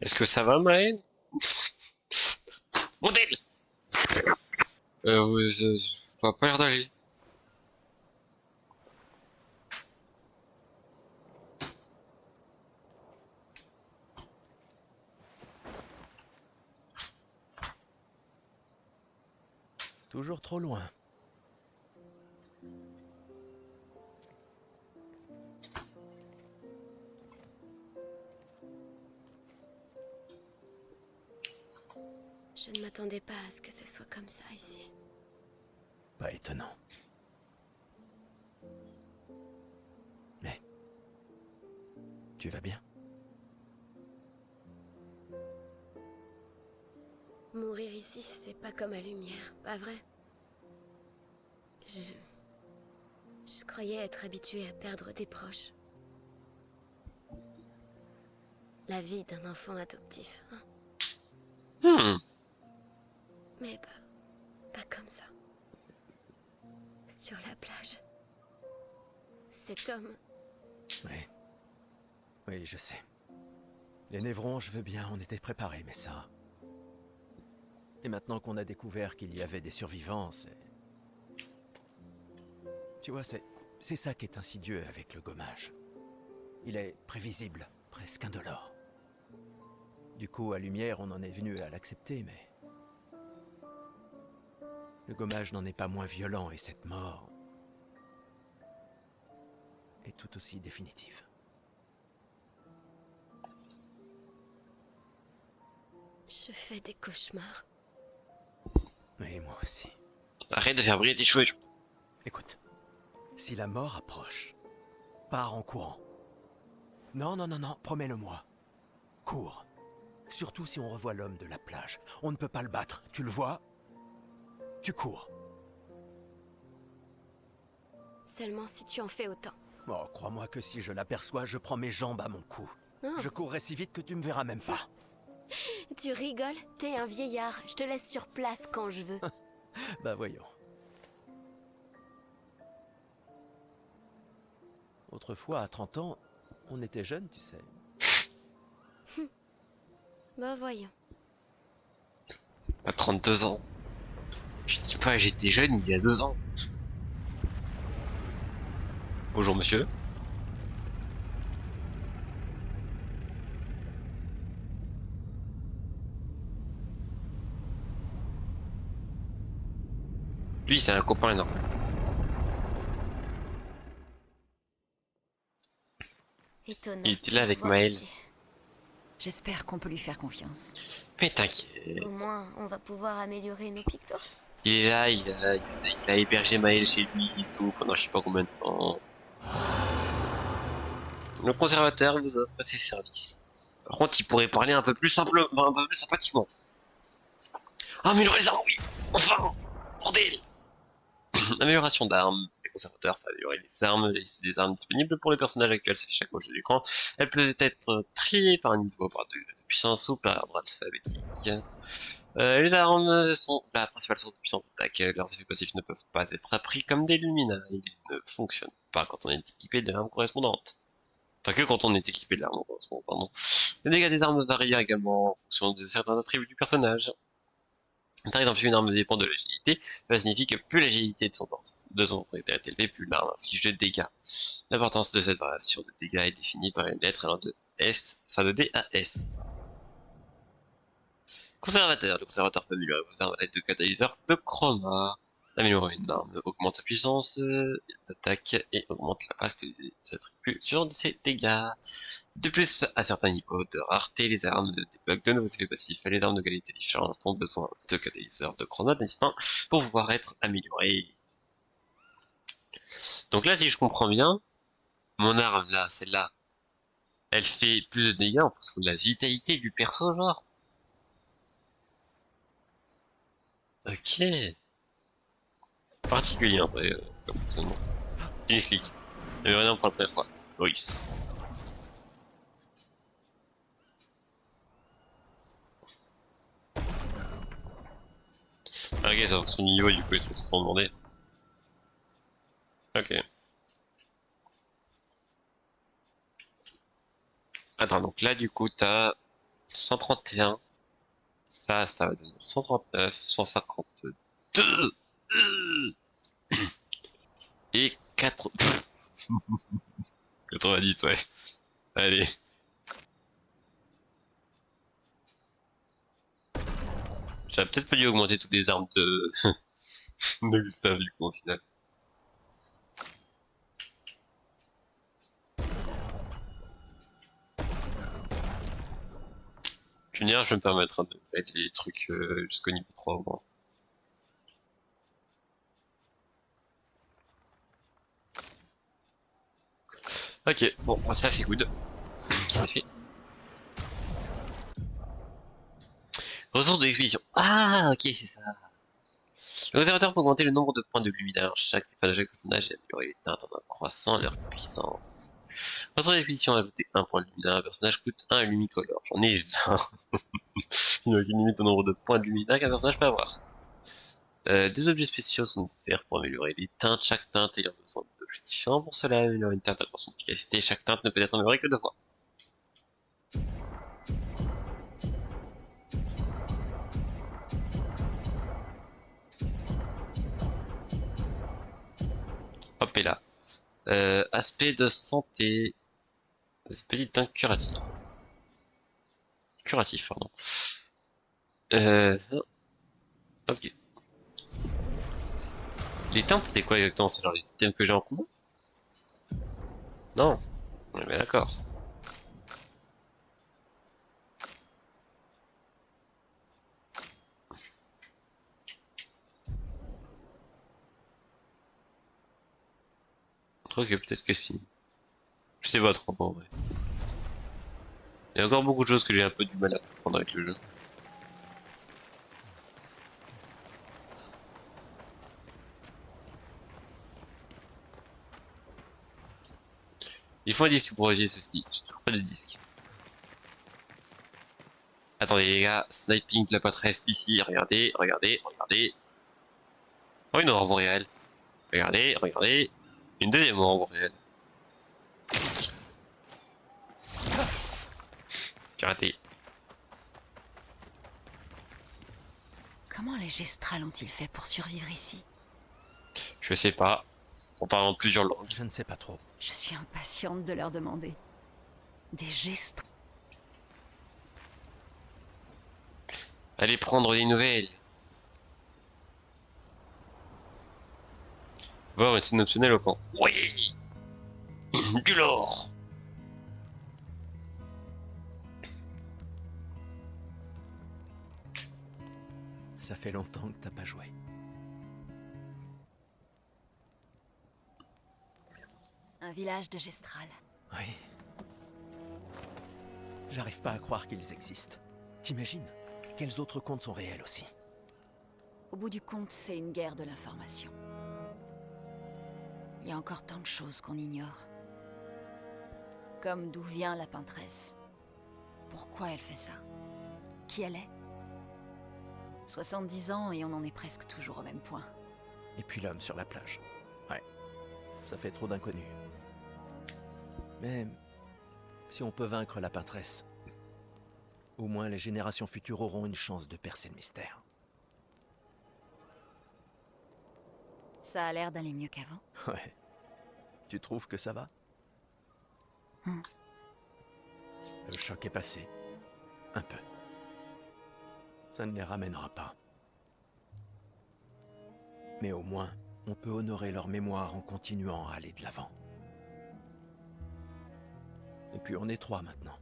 Est-ce que ça va, Maël? Modèle! Ça va pas l'air d'aller. Toujours trop loin. Je ne m'attendais pas à ce que ce soit comme ça ici. Pas étonnant. Mais... Tu vas bien? Mourir ici, c'est pas comme à Lumière, pas vrai? Je croyais être habituée à perdre des proches. La vie d'un enfant adoptif, hein. Hmm. Mais pas comme ça. Sur la plage. Cet homme, Oui. Oui, je sais. Les névrons, je veux bien, on était préparés, mais ça... Et maintenant qu'on a découvert qu'il y avait des survivants, c'est... Tu vois, c'est ça qui est insidieux avec le gommage. Il est prévisible, presque indolore. Du coup, à Lumière, on en est venu à l'accepter, mais... Le gommage n'en est pas moins violent, et cette mort... est tout aussi définitive. je fais des cauchemars. Mais moi aussi. Arrête de faire briller tes cheveux. Écoute, si la mort approche, pars en courant. Non, non, non, non, promets-le-moi. Cours. Surtout si on revoit l'homme de la plage. On ne peut pas le battre, tu le vois? Tu cours. Seulement si tu en fais autant. Oh, crois-moi que si je l'aperçois, je prends mes jambes à mon cou. Oh, Je courrai si vite que tu me verras même pas. tu rigoles? T'es un vieillard. Je te laisse sur place quand je veux. Bah voyons. Autrefois, à 30 ans, on était jeunes, tu sais. Bah voyons. T'as 32 ans. Je dis pas, j'étais jeune il y a 2 ans. Bonjour monsieur. Lui, c'est un copain énorme. Étonnant. Il était là avec Voir Maël. ici. J'espère qu'on peut lui faire confiance. Mais t'inquiète. Au moins, on va pouvoir améliorer nos pictos. Il est là, il a hébergé Maël chez lui et tout pendant je sais pas combien de temps. Le conservateur vous offre ses services. Par contre, il pourrait parler un peu plus simplement, un peu plus sympathiquement. Améliorer les armes, oui. Enfin, bordel. Amélioration d'armes. Les conservateurs peuvent améliorer les armes, les armes disponibles pour les personnages actuels s'affichent à gauche de l'écran. Elles peuvent être triées par niveau, par de puissance ou par ordre alphabétique. Les armes sont la principale source de puissance d'attaque. Leurs effets passifs ne peuvent pas être appris comme des luminaires. Ils ne fonctionnent pas quand on est équipé de l'arme correspondante. Enfin, que quand on est équipé de l'arme correspondante, pardon. Les dégâts des armes varient également en fonction de certains attributs du personnage. Par exemple, si une arme dépend de l'agilité, cela signifie que plus l'agilité de son propriétaire est élevée, plus l'arme inflige de dégâts. L'importance de cette variation de dégâts est définie par une lettre allant de S, enfin de D à S. Conservateur. Le conservateur peut améliorer vos armes à l'aide de catalyseurs de chroma. Améliorer une arme augmente sa puissance d'attaque et augmente l'impact des attributs sur ses dégâts. De plus, à certains niveaux de rareté, les armes débloquent de nouveaux effets passifs et les armes de qualité différente ont besoin de catalyseurs de chrono distincts pour pouvoir être améliorées. Donc là, si je comprends bien, mon arme là, celle-là, elle fait plus de dégâts en fonction de la vitalité du perso, genre. Ok. Particulier après, comme fonctionnement. Tennis League. Mais rien pour la première fois. Loïs. Ah, ok, ça va son niveau, du coup, ils sont trop demandés. Ok. Attends, donc là, du coup, t'as 131. Ça va devenir 139, 152. Et 4... 90, ouais. Allez. J'aurais peut-être pas dû augmenter toutes les armes de, de Gustave, du coup, au final. Je veux dire, je vais me permettre de mettre les trucs jusqu'au niveau 3 au moins. Ok, bon, ça c'est good. C'est fait. Ressources de l'expédition. Ah, ok, c'est ça. Le réservateur peut augmenter le nombre de points de lumière. Chaque personnage et améliorer les teintes en accroissant leur puissance. Ressources de l'expédition, ajouter un point de lumière. Un personnage coûte 1 lumicolore. J'en ai 20. Il n'y a aucune limite au nombre de points de lumière qu'un personnage peut avoir. Des objets spéciaux sont nécessaires pour améliorer les teintes. Chaque teinte ayant besoin d'objets différents. Pour cela, améliorer une teinte à son efficacité. Chaque teinte ne peut être améliorée que 2 fois. Hop et là. Aspect de santé. Aspect d'un curatif. Curatif, pardon. Ok. Les teintes, c'était quoi exactement? C'est genre les items que j'ai en commun? Non. Mais d'accord. Ok, peut-être que si. Je sais pas trop, en vrai. Il y a encore beaucoup de choses que j'ai un peu du mal à comprendre avec le jeu. Il faut un disque pour réaliser ceci. J'ai toujours pas de disque. Attendez les gars, sniping de la patresse d'ici, regardez, regardez, regardez. Oh, une aurore boréale. Regardez, regardez. Une deuxième aurore boréale. Karaté. Comment les Gestrales ont-ils fait pour survivre ici? Je sais pas. En parlant plusieurs langues. Je ne sais pas trop. Je suis impatiente de leur demander. Des Gestrales. Allez prendre des nouvelles. Voir une scène optionnelle au camp. Oui. Du lore. Ça fait longtemps que t'as pas joué. Un village de Gestrales. Oui. J'arrive pas à croire qu'ils existent. T'imagines? Quels autres contes sont réels aussi? Au bout du compte, c'est une guerre de l'information. Il y a encore tant de choses qu'on ignore. Comme d'où vient la peintresse. Pourquoi elle fait ça? Qui elle est? 70 ans et on en est presque toujours au même point. Et puis l'homme sur la plage. Ouais. Ça fait trop d'inconnus. Mais si on peut vaincre la peintresse, au moins les générations futures auront une chance de percer le mystère. Ça a l'air d'aller mieux qu'avant. Ouais. Tu trouves que ça va? Le choc est passé. Un peu. Ça ne les ramènera pas. Mais au moins, on peut honorer leur mémoire en continuant à aller de l'avant. Et puis on est 3 maintenant.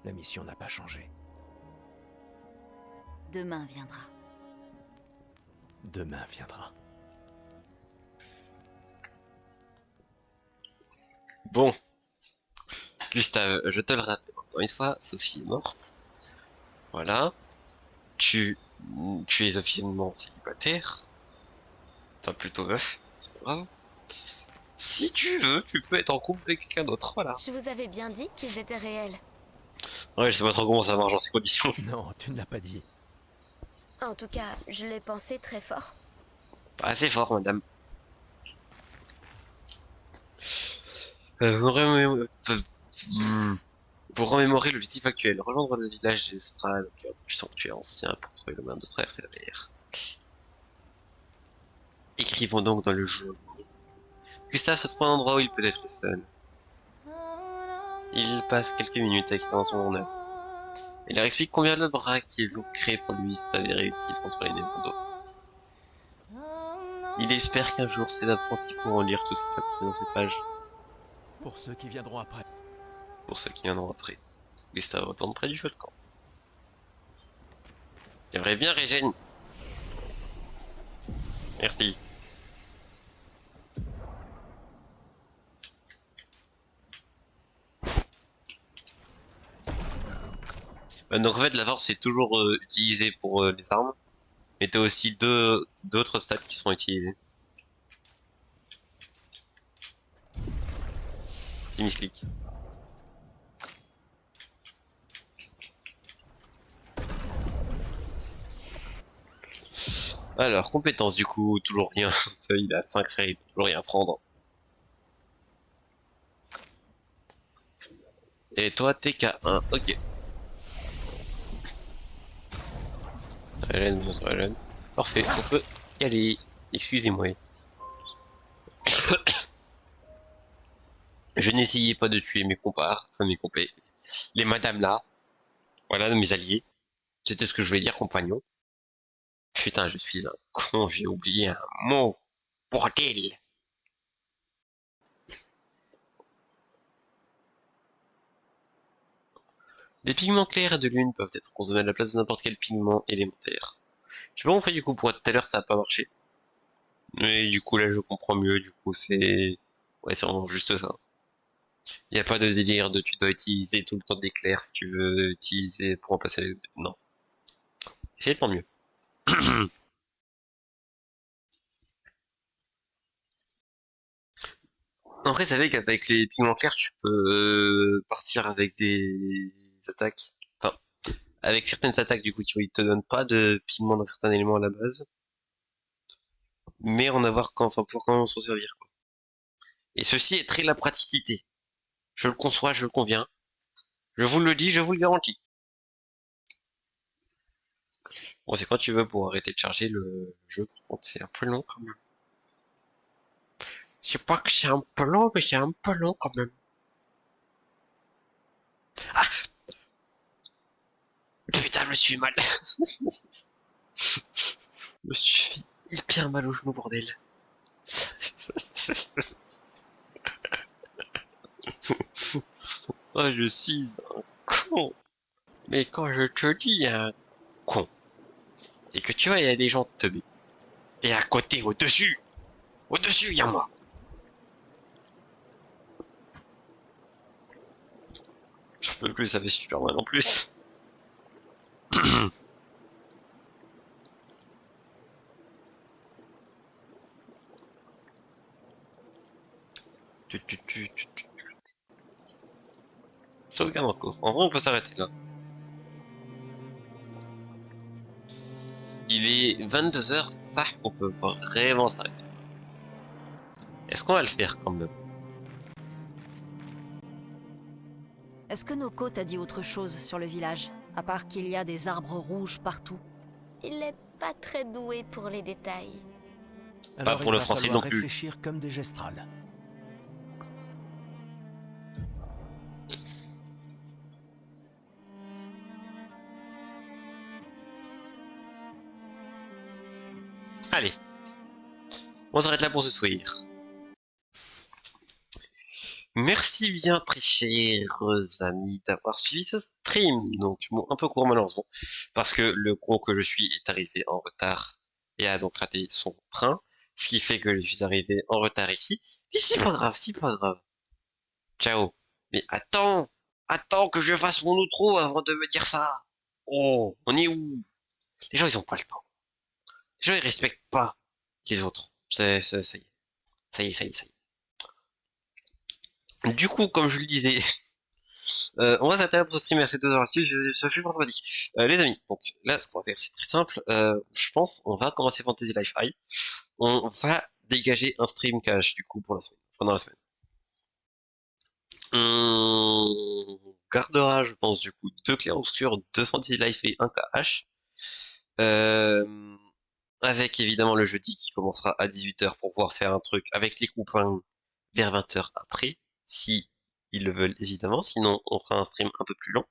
La mission n'a pas changé. Demain viendra. Demain viendra. Bon. Gustave, je te le rappelle encore une fois, Sophie est morte. Voilà. Tu es officiellement célibataire. Enfin, plutôt veuf, c'est pas grave. Si tu veux, tu peux être en couple avec quelqu'un d'autre, voilà. Je vous avais bien dit qu'ils étaient réels. Ouais, je sais pas trop comment ça marche dans ces conditions. Non, tu ne l'as pas dit. En tout cas, je l'ai pensé très fort. Pas assez fort, madame. Vous Pour remémorer l'objectif actuel, rejoindre le village d'Estrade, au cœur du sanctuaire ancien pour trouver le moyen de traverser la mer. Écrivons donc dans le journal. Gustave se trouve à un endroit où il peut être seul. Il passe quelques minutes à écrire dans son journal. Il leur explique combien le bras qu'ils ont créé pour lui s'est avéré utile contre les Névandos. Il espère qu'un jour ses apprentis pourront lire tout ce qu'il a posé dans ces pages. Pour ceux qui viendront après. Pour ceux qui viendront après. Gustave retourne près du feu de camp. J'aimerais bien Régène. Merci. Donc en fait la force c'est toujours utilisé pour les armes. Mais t'as aussi d'autres stats qui sont utilisés. Qui misclick. Alors, compétences du coup, toujours rien. Il a 5 frères, il peut toujours rien prendre. Et toi, t'es qu'à 1, ok. Régène, ça régène. Parfait, on peut y aller. Excusez-moi. Je n'essayais pas de tuer mes compars, enfin mes compés. Les madames là. Voilà, mes alliés. C'était ce que je voulais dire, compagnon. Putain, je suis un con, j'ai oublié un mot. Bordel. Les pigments clairs et de lune peuvent être consommés à la place de n'importe quel pigment élémentaire. J'ai pas compris du coup pourquoi tout à l'heure ça a pas marché. Mais du coup là je comprends mieux, du coup c'est... Ouais, c'est vraiment juste ça. Y a pas de délire de tu dois utiliser tout le temps d'éclairs si tu veux utiliser pour remplacer les... Non. C'est tant mieux. En vrai, c'est vrai qu'avec les pigments clairs, tu peux partir avec des attaques. Enfin, avec certaines attaques, du coup, tu vois, ils te donnent pas de pigments dans certains éléments à la base. Mais en avoir quand, enfin, pour quand même s'en servir, quoi. Et ceci est très la praticité. Je le conçois, je le conviens. Je vous le dis, je vous le garantis. Bon, c'est quand tu veux pour arrêter de charger le jeu. Par contre, c'est un peu long quand même. C'est pas que c'est un peu long, mais c'est un peu long quand même. Ah! Putain, je me suis mal. Je me suis fait hyper mal au genou, bordel. Oh, je suis un con. Mais quand je te dis un con, c'est que tu vois, il y a des gens teubés. Et à côté, au-dessus, il y a moi. Je peux plus, ça fait super mal en plus. Sauvegarde encore. En vrai, on peut s'arrêter là. Il est 22h, ça, on peut vraiment s'arrêter. Est-ce qu'on va le faire quand même? Est-ce que Noko t'a dit autre chose sur le village, à part qu'il y a des arbres rouges partout? Il est pas très doué pour les détails. Alors, pour il le va français falloir non plus. réfléchir comme des gestrales. Allez. On s'arrête là pour ce soir. Merci bien très chers amis d'avoir suivi ce stream. Donc bon, un peu court malheureusement. Parce que le con que je suis est arrivé en retard et a donc raté son train. Ce qui fait que je suis arrivé en retard ici. Mais c'est pas grave, c'est pas grave. Ciao. Mais attends, attends que je fasse mon outro avant de me dire ça. Oh, on est où? Les gens ils ont pas le temps. Les gens ils respectent pas les autres. Ça y est. Ça y est, ça y est, ça y est. Du coup, comme je le disais, on va s'attarder pour ce stream à ces 2 heures là-dessus, je suis forcément dit. Les amis, donc là, ce qu'on va faire, c'est très simple. Je pense, on va commencer Fantasy Life High. On va dégager un stream cash, du coup, pour la semaine, pendant la semaine. On gardera, je pense, du coup, 2 clairs-obscurs, 2 Fantasy Life et un KH. Euh, Avec évidemment le jeudi qui commencera à 18h pour pouvoir faire un truc avec les copains vers 20h après, si ils le veulent évidemment, sinon on fera un stream un peu plus long,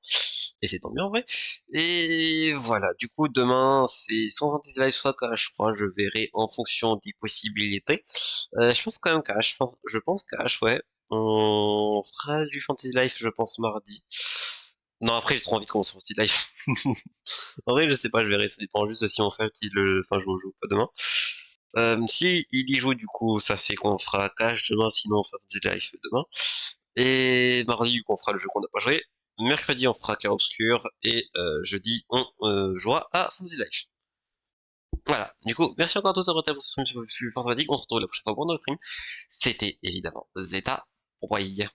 et c'est tant mieux en vrai. Et voilà, du coup demain c'est soit Fantasy Life soit KH, je crois, je verrai en fonction des possibilités. Je pense quand même KH, je pense KH, ouais. On fera du Fantasy Life, je pense, mardi. Non, après j'ai trop envie de commencer Fantasy Life. En vrai, je sais pas, je verrai, ça dépend juste de si mon frère enfin, joue au jeu pas demain. Si il y joue, du coup, ça fait qu'on fera cash demain, sinon on fera Fantasy Life demain. Et mardi, du coup, on fera le jeu qu'on n'a pas joué. Mercredi, on fera Clair Obscur. Et jeudi, on jouera à Fantasy Life. Voilà. Du coup, merci encore à tous de votre attention sur Force Fatigue. On se retrouve la prochaine fois pour notre stream. C'était évidemment Zeta. Bye.